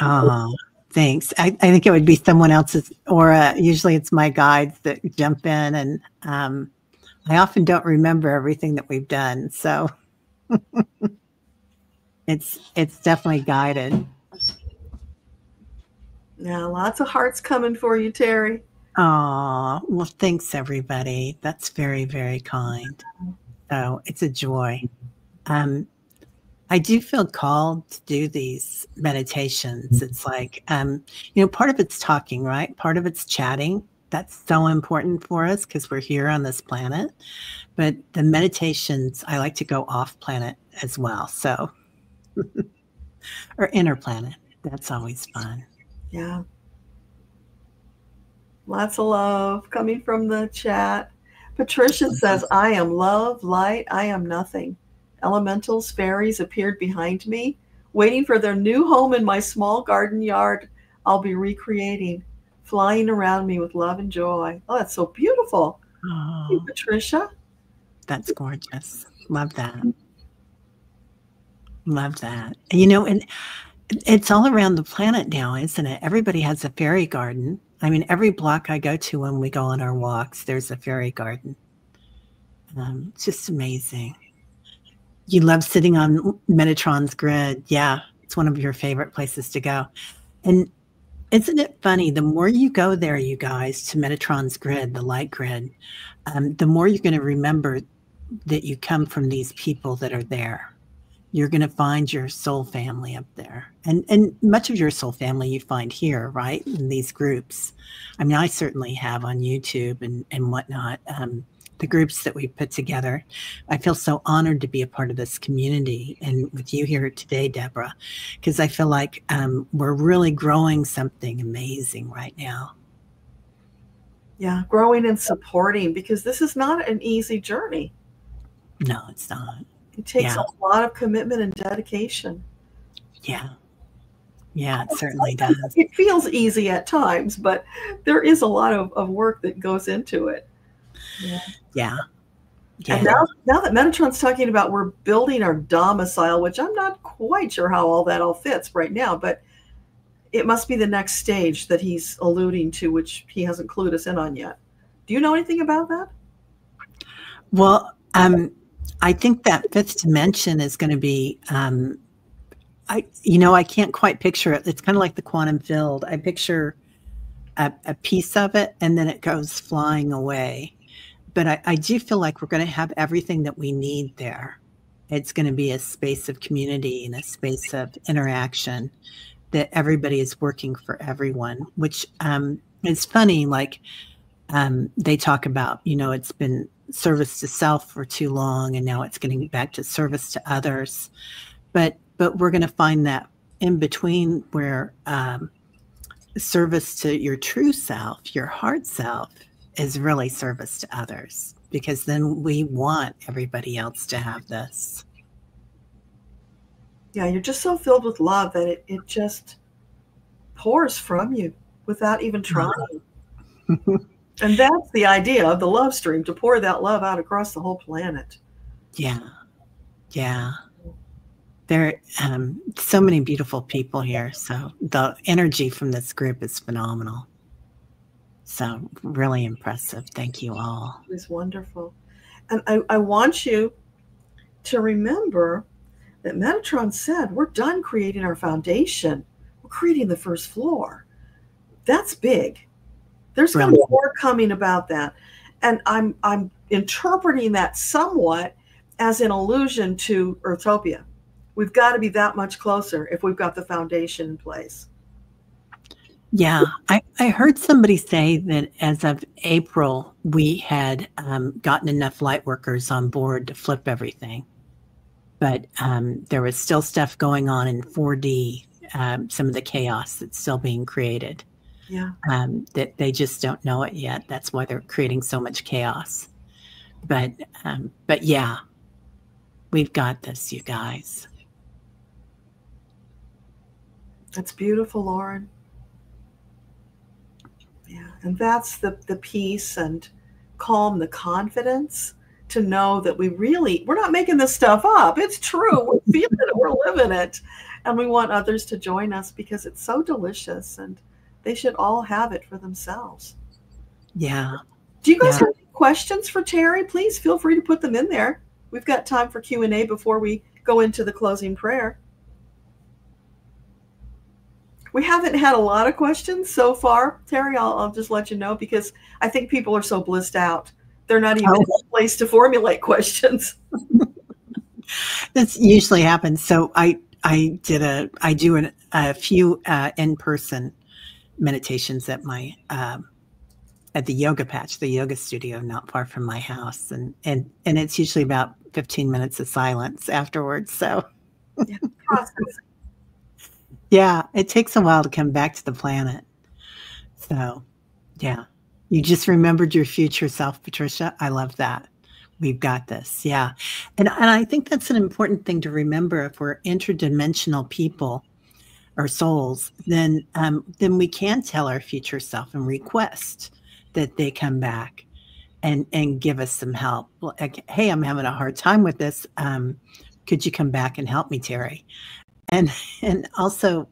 Oh, thanks. I think it would be someone else's aura. Usually it's my guides that jump in, and I often don't remember everything that we've done. So it's definitely guided. Yeah, lots of hearts coming for you, Teri. Oh, well, thanks, everybody. That's very, very kind. So it's a joy. I do feel called to do these meditations. It's like, part of it's talking, right? Part of it's chatting. That's so important for us because we're here on this planet. But the meditations, I like to go off planet as well. So, or inner planet. That's always fun. Yeah. Lots of love coming from the chat. Patricia says, I am love, light, I am nothing. Elementals, fairies appeared behind me, waiting for their new home in my small garden yard. I'll be recreating, flying around me with love and joy. Oh, that's so beautiful. Oh, Thank you, Patricia. That's gorgeous. Love that. Love that. And it's all around the planet now, isn't it? Everybody has a fairy garden. I mean, every block I go to when we go on our walks, there's a fairy garden. It's just amazing. You love sitting on Metatron's grid. Yeah, it's one of your favorite places to go. And isn't it funny? The more you go there, you guys, to Metatron's grid, the light grid, the more you're going to remember that you come from these people that are there. You're going to find your soul family up there. And much of your soul family you find here, right? In these groups. I mean, I certainly have on YouTube and whatnot. The groups that we put together. I feel so honored to be a part of this community and with you here today, Deborah, because I feel like we're really growing something amazing right now. Yeah, growing and supporting, because this is not an easy journey. No, it's not. It takes a lot of commitment and dedication. Yeah. Yeah, it certainly does. It feels easy at times, but there is a lot of work that goes into it. Yeah. And now that Metatron's talking about we're building our domicile, which I'm not quite sure how all that all fits right now, but it must be the next stage that he's alluding to, which he hasn't clued us in on yet. Do you know anything about that? Well, I think that fifth dimension is going to be, I can't quite picture it. It's kind of like the quantum field. I picture a piece of it and then it goes flying away. But I do feel like we're going to have everything that we need there. It's going to be a space of community and a space of interaction that everybody is working for everyone, which is funny. Like they talk about, it's been service to self for too long, and now it's getting back to service to others. But we're going to find that in between where service to your true self, your heart self, is really service to others. because then we want everybody else to have this. Yeah, you're just so filled with love that it just pours from you without even trying. And that's the idea of the love stream, to pour that love out across the whole planet. Yeah. Yeah. There are so many beautiful people here. So the energy from this group is phenomenal. So really impressive. Thank you all. It's wonderful. And I want you to remember that Metatron said, we're done creating our foundation. We're creating the first floor. That's big. There's going to be more coming about that. And I'm interpreting that somewhat as an allusion to Earthopia. We've got to be that much closer if we've got the foundation in place. Yeah, I heard somebody say that as of April, we had gotten enough Lightworkers on board to flip everything. But there was still stuff going on in 4D, some of the chaos that's still being created. Yeah. That they just don't know it yet. That's why they're creating so much chaos. But yeah, we've got this, you guys. That's beautiful, Lauren. Yeah, and that's the peace and calm, the confidence to know that we're not making this stuff up. It's true. We're feeling it. We're living it. And we want others to join us because it's so delicious and they should all have it for themselves. Yeah. Do you guys have any questions for Teri? Please feel free to put them in there. We've got time for Q&A before we go into the closing prayer. We haven't had a lot of questions so far, Teri. I'll just let you know because I think people are so blissed out. They're not even in a place to formulate questions. This usually happens. So I do a few in-person meditations at my at the yoga patch, the yoga studio not far from my house, and it's usually about 15 minutes of silence afterwards. So yeah, process. Yeah, it takes a while to come back to the planet. So, yeah. You just remembered your future self, Patricia. I love that. We've got this. Yeah. And I think that's an important thing to remember. If we're interdimensional people or souls, then we can tell our future self and request that they come back and give us some help. Like, hey, I'm having a hard time with this. Could you come back and help me, Teri? And also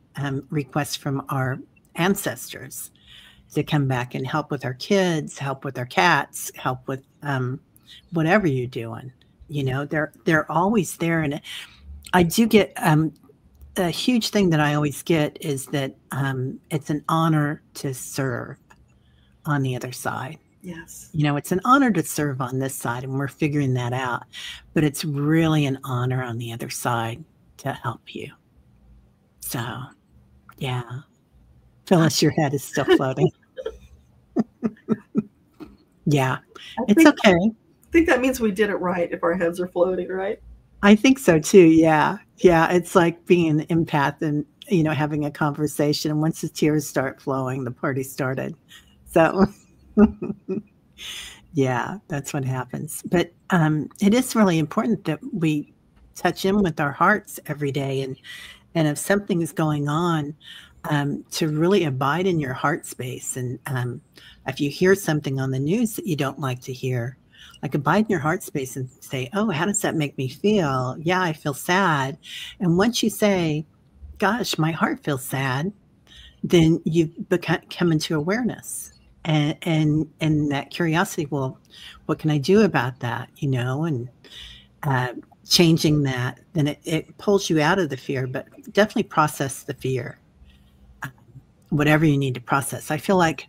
requests from our ancestors to come back and help with our kids, help with our cats, help with whatever you're doing. You know, they're always there. And I do get a huge thing that I always get is that it's an honor to serve on the other side. Yes. You know, it's an honor to serve on this side, and we're figuring that out. But it's really an honor on the other side to help you. So, yeah. Phyllis, your head is still floating. Yeah, it's okay. I think that means we did it right if our heads are floating, right? I think so too. Yeah. Yeah. It's like being an empath and, you know, having a conversation. And once the tears start flowing, the party started. So, yeah, that's what happens. But it is really important that we touch in with our hearts every day. And if something is going on, to really abide in your heart space. And if you hear something on the news that you don't like to hear, like abide in your heart space and say, oh, how does that make me feel? Yeah, I feel sad. And once you say, gosh, my heart feels sad, then you come into awareness. And that curiosity, well, what can I do about that? You know, and changing that, then it pulls you out of the fear, but definitely process the fear. Whatever you need to process. I feel like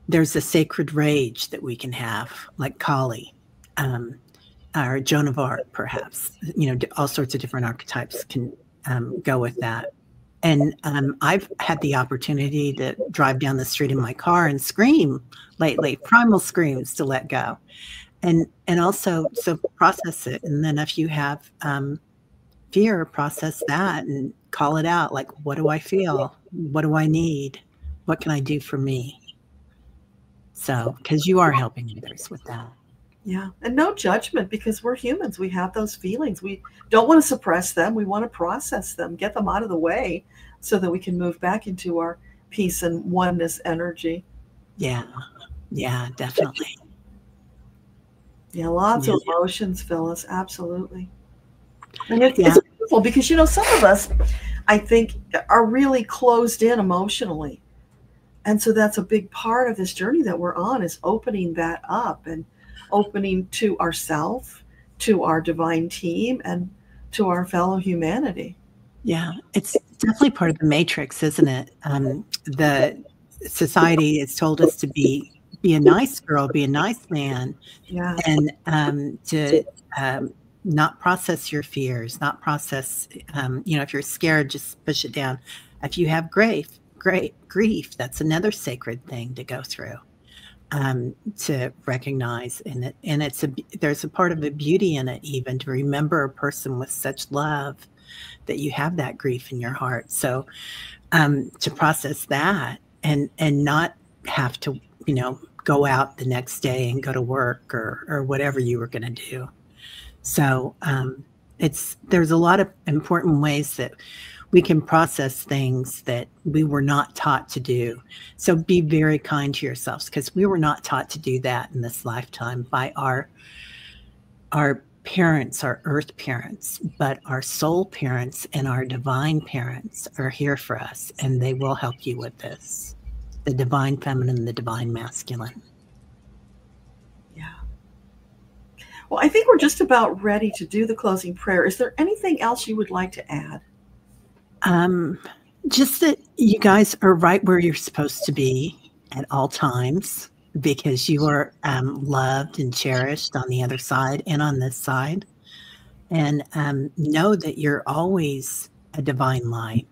there's a sacred rage that we can have, like Kali, or Joan of Arc, perhaps. You know, all sorts of different archetypes can go with that. And I've had the opportunity to drive down the street in my car and scream lately, primal screams to let go. And also, so process it. And then if you have fear, process that and call it out. Like, what do I feel? What do I need? What can I do for me? So, because you are helping others with that. Yeah. And no judgment, because we're humans. We have those feelings. We don't want to suppress them. We want to process them, get them out of the way so that we can move back into our peace and oneness energy. Yeah. Yeah, definitely. Yeah. Lots Yeah. of emotions, Phyllis. Absolutely. And it's beautiful because, some of us, I think, are really closed in emotionally. And so that's a big part of this journey that we're on, is opening that up and opening to ourself, to our divine team, and to our fellow humanity. Yeah, it's definitely part of the matrix, isn't it? The society has told us to be a nice girl, be a nice man, Yeah. and to not process your fears, not process, if you're scared, just push it down. If you have grief, that's another sacred thing to go through, to recognize. And there's a part of the beauty in it, even to remember a person with such love that you have that grief in your heart. So to process that and not have to, go out the next day and go to work or whatever you were going to do. So there's a lot of important ways that we can process things that we were not taught to do. So be very kind to yourselves, because we were not taught to do that in this lifetime by our parents, our earth parents, but our soul parents and our divine parents are here for us, and they will help you with this. The divine feminine, the divine masculine. Yeah. Well, I think we're just about ready to do the closing prayer. Is there anything else you would like to add? Just that you guys are right where you're supposed to be at all times, because you are loved and cherished on the other side and on this side. And know that you're always a divine light.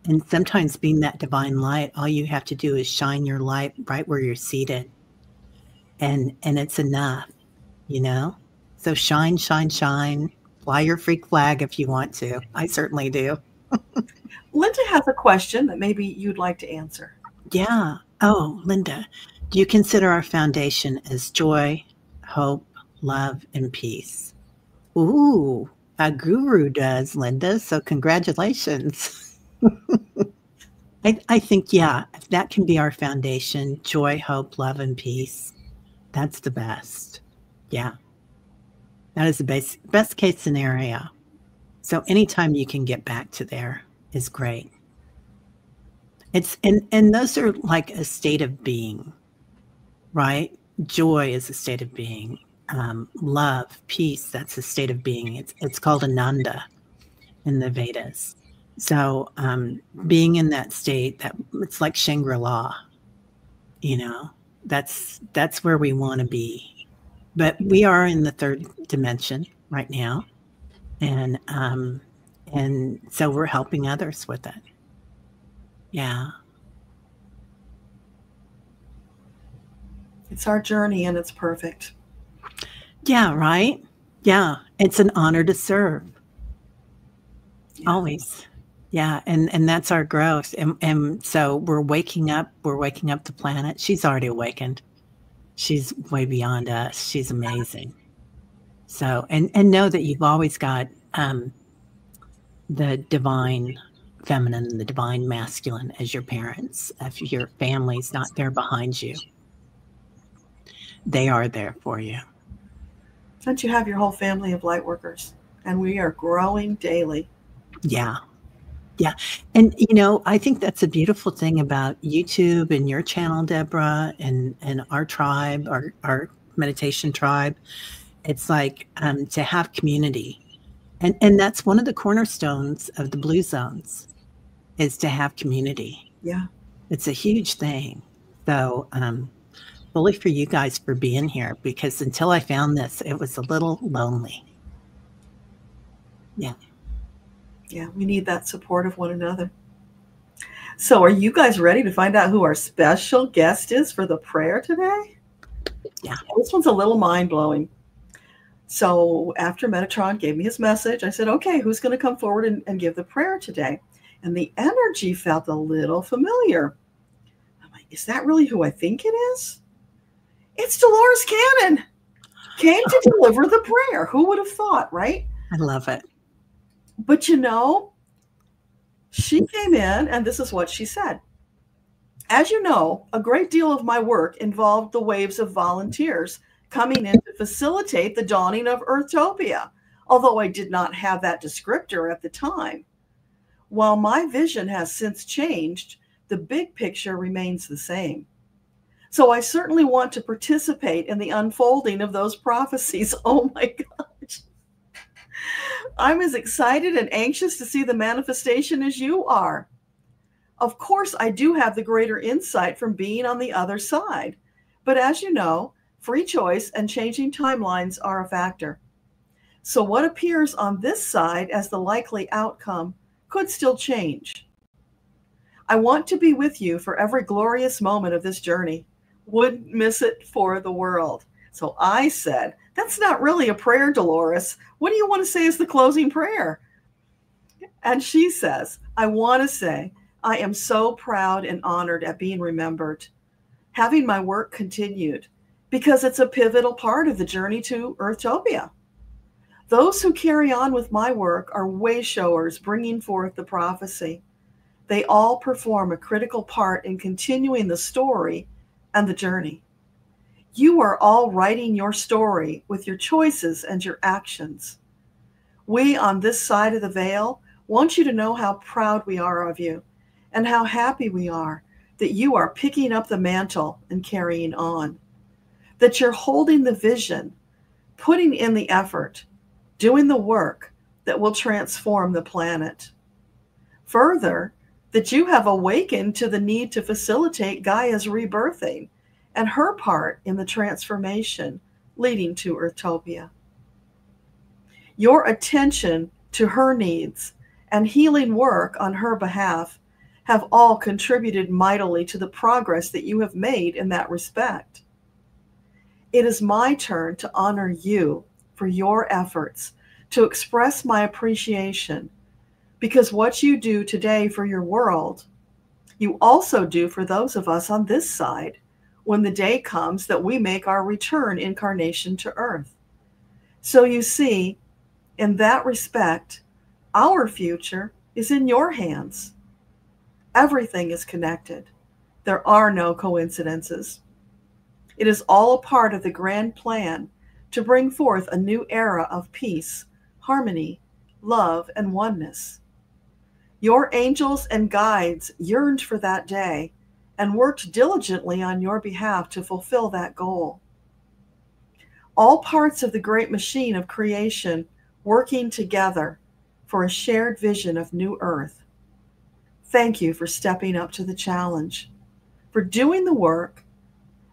And sometimes being that divine light, all you have to do is shine your light right where you're seated. And it's enough, So shine, shine, shine. Fly your freak flag if you want to. I certainly do. Linda has a question that maybe you'd like to answer. Yeah. Oh, Linda, do you consider our foundation as joy, hope, love, and peace? Ooh, a guru does, Linda. So congratulations. I think, yeah, if that can be our foundation, joy, hope, love, and peace, that's the best. Yeah. That is the best case scenario. So anytime you can get back to there is great. And those are like a state of being, right? Joy is a state of being. Love, peace, that's a state of being. It's called Ananda in the Vedas. So being in that state, that it's like Shangri-La, that's where we want to be. But we are in the third dimension right now. And so we're helping others with it. Yeah. It's our journey, and it's perfect. Yeah, right? Yeah. It's an honor to serve. Yeah. Always. Yeah. And that's our growth. And so we're waking up the planet. She's already awakened. She's way beyond us. She's amazing. So, and know that you've always got the divine feminine and the divine masculine as your parents. If your family's not there behind you, they are there for you. Don't you have your whole family of light workers? And we are growing daily. Yeah. Yeah. And, I think that's a beautiful thing about YouTube and your channel, Deborah, and our tribe, our meditation tribe. It's like to have community. And that's one of the cornerstones of the Blue Zones, is to have community. Yeah. It's a huge thing. So bully for you guys for being here, because until I found this, it was a little lonely. Yeah. Yeah, we need that support of one another. So are you guys ready to find out who our special guest is for the prayer today? Yeah. This one's a little mind-blowing. So after Metatron gave me his message, I said, okay, who's going to come forward and give the prayer today? And the energy felt a little familiar. I'm like, is that really who I think it is? It's Dolores Cannon. came to deliver the prayer. Who would have thought, right? I love it. But she came in and this is what she said. As you know, a great deal of my work involved the waves of volunteers coming in to facilitate the dawning of Earthtopia, although I did not have that descriptor at the time. While my vision has since changed, the big picture remains the same. So I certainly want to participate in the unfolding of those prophecies. Oh my gosh. I'm as excited and anxious to see the manifestation as you are. Of course, I do have the greater insight from being on the other side. But as you know, free choice and changing timelines are a factor. So what appears on this side as the likely outcome could still change. I want to be with you for every glorious moment of this journey. Wouldn't miss it for the world. So I said, that's not really a prayer, Dolores. What do you want to say as the closing prayer? And she says, I want to say, I am so proud and honored at being remembered, having my work continued, because it's a pivotal part of the journey to Earthtopia. Those who carry on with my work are way showers bringing forth the prophecy. They all perform a critical part in continuing the story and the journey. You are all writing your story with your choices and your actions. We on this side of the veil want you to know how proud we are of you and how happy we are that you are picking up the mantle and carrying on, that you're holding the vision, putting in the effort, doing the work that will transform the planet. Further, that you have awakened to the need to facilitate Gaia's rebirthing and her part in the transformation leading to Earthtopia. Your attention to her needs and healing work on her behalf have all contributed mightily to the progress that you have made in that respect. It is my turn to honor you for your efforts, to express my appreciation, because what you do today for your world, you also do for those of us on this side when the day comes that we make our return incarnation to Earth. So you see, in that respect, our future is in your hands. Everything is connected. There are no coincidences. It is all a part of the grand plan to bring forth a new era of peace, harmony, love, and oneness. Your angels and guides yearned for that day and worked diligently on your behalf to fulfill that goal. All parts of the great machine of creation working together for a shared vision of new Earth. Thank you for stepping up to the challenge, for doing the work,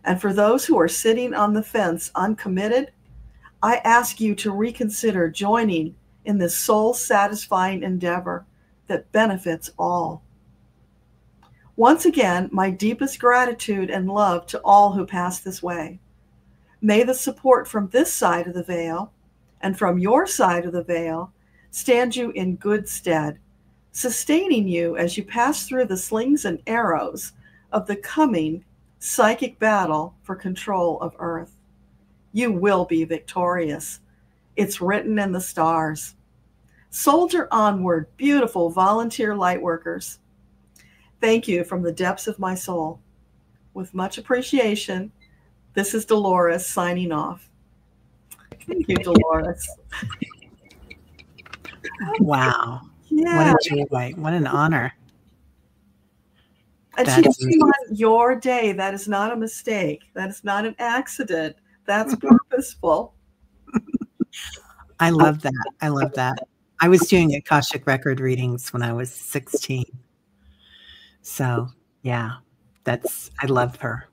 and for those who are sitting on the fence uncommitted, I ask you to reconsider joining in this soul-satisfying endeavor that benefits all. Once again, my deepest gratitude and love to all who pass this way. May the support from this side of the veil and from your side of the veil stand you in good stead, sustaining you as you pass through the slings and arrows of the coming psychic battle for control of Earth. You will be victorious. It's written in the stars. Soldier onward, beautiful volunteer lightworkers. Thank you from the depths of my soul. With much appreciation, this is Dolores signing off. Thank you, Dolores. Wow. Yeah. What a joy. What an honor. And she came on your day. That is not a mistake. That is not an accident. That's purposeful. I love that. I love that. I was doing Akashic record readings when I was 16. So, yeah, I love her.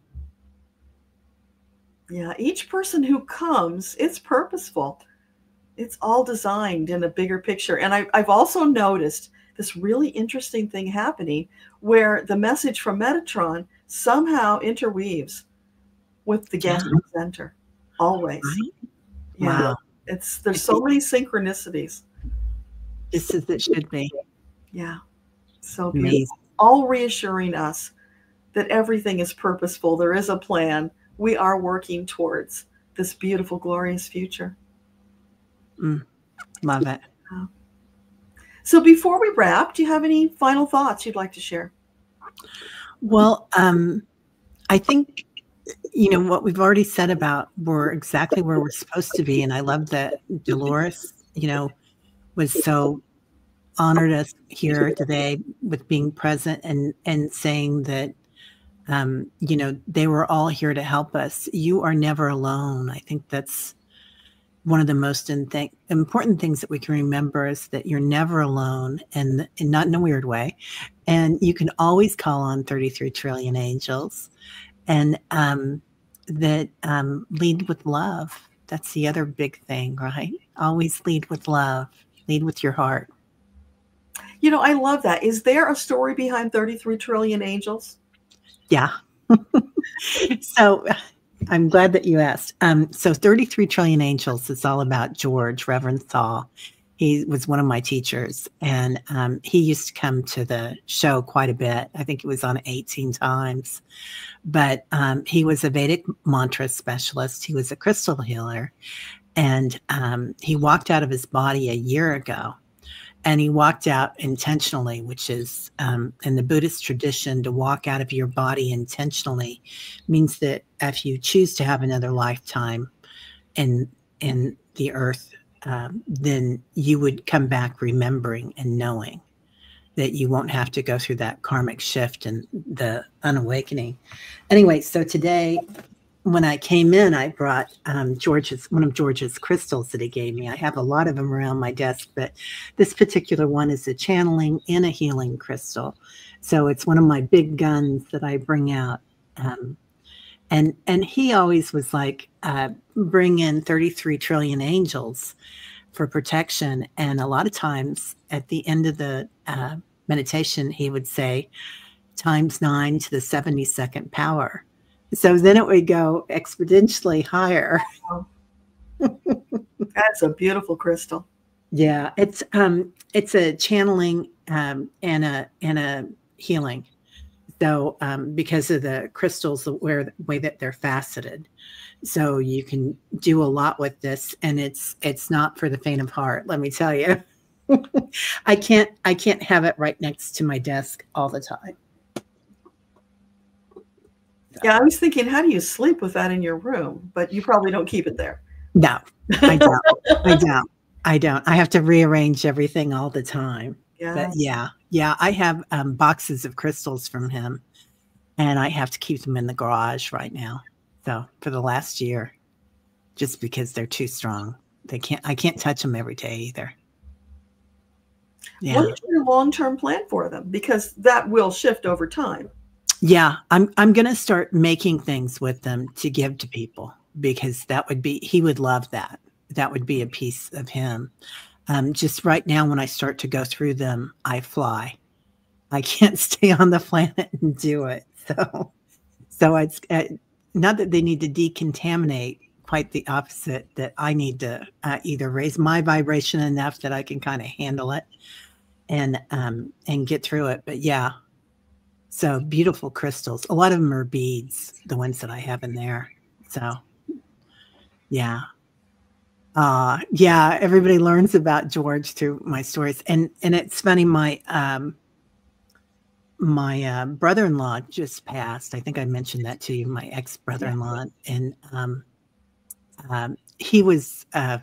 Yeah, each person who comes, it's purposeful. It's all designed in a bigger picture. And I've also noticed this really interesting thing happening where the message from Metatron somehow interweaves with the guest presenter. Always. Right? Yeah. Wow. There's so many synchronicities. Just as it should be. Yeah. So beautiful. Amazing. All reassuring us that everything is purposeful. There is a plan. We are working towards this beautiful, glorious future. Love it. So before we wrap, do you have any final thoughts you'd like to share? Well, I think, what we've already said about we're exactly where we're supposed to be. And I love that Dolores, was so honored us here today with being present and saying that, they were all here to help us. You are never alone. I think that's one of the most important things that we can remember, is that you're never alone, and not in a weird way. And you can always call on 33 trillion angels, and that lead with love. That's the other big thing, right? Always lead with love, lead with your heart. I love that. Is there a story behind 33 trillion angels? Yeah. So I'm glad that you asked. So 33 trillion angels is all about George, Reverend Saul. He was one of my teachers, and he used to come to the show quite a bit. I think it was on 18 times. But he was a Vedic mantra specialist. He was a crystal healer. And he walked out of his body a year ago. And he walked out intentionally, which is in the Buddhist tradition, to walk out of your body intentionally means that if you choose to have another lifetime in the earth, then you would come back remembering and knowing that you won't have to go through that karmic shift and the unawakening. Anyway, so today, when I came in, I brought one of George's crystals that he gave me. I have a lot of them around my desk, but this particular one is a channeling and a healing crystal. So it's one of my big guns that I bring out. And he always was like, bring in 33 trillion angels for protection. And a lot of times at the end of the meditation, he would say, times 9 to the 72nd power. So then it would go exponentially higher. Wow. That's a beautiful crystal. Yeah, it's a channeling and a healing. So because of the crystals, the way that they're faceted, so you can do a lot with this, and it's not for the faint of heart. Let me tell you, I can't have it right next to my desk all the time. Yeah, I was thinking, how do you sleep with that in your room? But you probably don't keep it there. No, I don't. I don't. I have to rearrange everything all the time. Yeah. But yeah. I have boxes of crystals from him, and I have to keep them in the garage right now. So for the last year, just because they're too strong, I can't touch them every day either. Yeah. What is your long-term plan for them? Because that will shift over time. Yeah, I'm going to start making things with them to give to people, because he would love that. That would be a piece of him. Just right now, when I start to go through them, I fly. I can't stay on the planet and do it. So it's not that they need to decontaminate, quite the opposite, that I need to either raise my vibration enough that I can kind of handle it and get through it. But yeah. So beautiful crystals. A lot of them are beads, the ones that I have in there. So, yeah. Everybody learns about George through my stories. And it's funny, my brother-in-law just passed. I think I mentioned that to you, my ex-brother-in-law. And he was a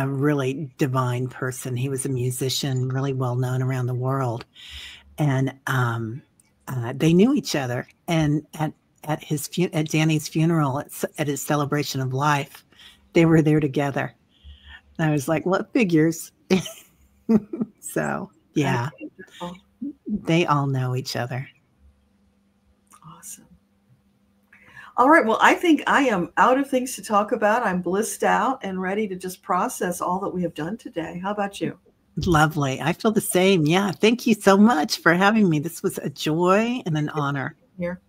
really divine person. He was a musician, really well known around the world. And they knew each other, and at Danny's funeral, at his celebration of life, they were there together. And I was like, well, it figures. So yeah, they all know each other. Awesome. All right. Well, I think I am out of things to talk about. I'm blissed out and ready to just process all that we have done today. How about you? Lovely. I feel the same. Yeah. Thank you so much for having me. This was a joy and an honor. Here.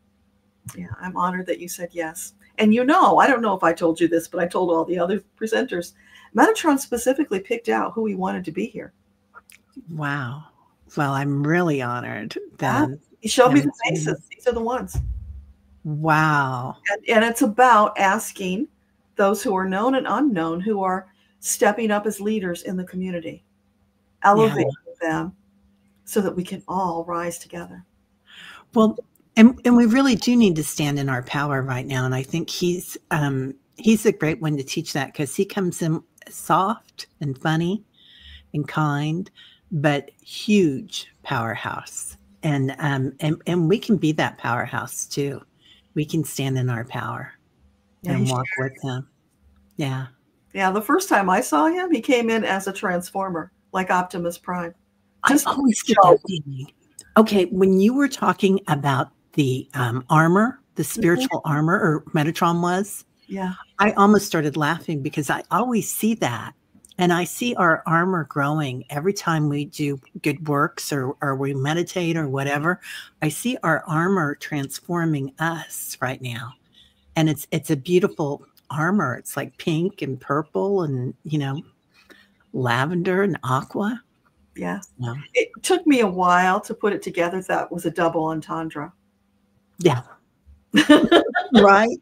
Yeah, I'm honored that you said yes. And I don't know if I told you this, but I told all the other presenters, Metatron specifically picked out who he wanted to be here. Wow. Well, I'm really honored. Then he showed me the faces. These are the ones. Wow. And it's about asking those who are known and unknown, who are stepping up as leaders in the community, elevating them so that we can all rise together. Well, and we really do need to stand in our power right now. And I think he's a great one to teach that, because he comes in soft and funny and kind, but huge powerhouse. And we can be that powerhouse too. We can stand in our power and walk with him. Yeah. Yeah. The first time I saw him, he came in as a transformer, like Optimus Prime. I always get that feeling. Okay, when you were talking about the armor, the spiritual armor, or Metatron was, I almost started laughing, because I always see that. And I see our armor growing every time we do good works or we meditate or whatever. I see our armor transforming us right now. And it's a beautiful armor. It's like pink and purple and, lavender and aqua. Yeah. It took me a while to put it together. That was a double entendre. Yeah. Right.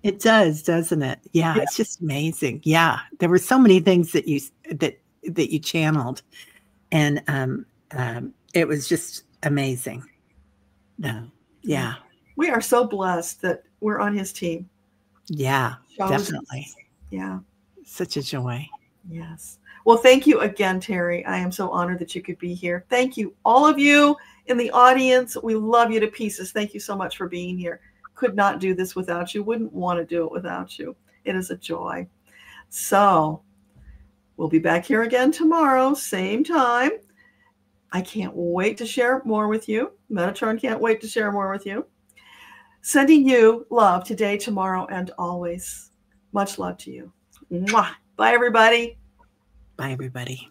It does, doesn't it? Yeah, it's just amazing. Yeah. There were so many things that you channeled, and it was just amazing. No. Yeah. We are so blessed that we're on his team. Yeah, definitely. Yeah. Such a joy. Yes. Well, thank you again, Teri. I am so honored that you could be here. Thank you, all of you in the audience. We love you to pieces. Thank you so much for being here. Could not do this without you. Wouldn't want to do it without you. It is a joy. So we'll be back here again tomorrow, same time. I can't wait to share more with you. Metatron can't wait to share more with you. Sending you love today, tomorrow, and always. Much love to you. Mwah. Bye, everybody. Bye, everybody.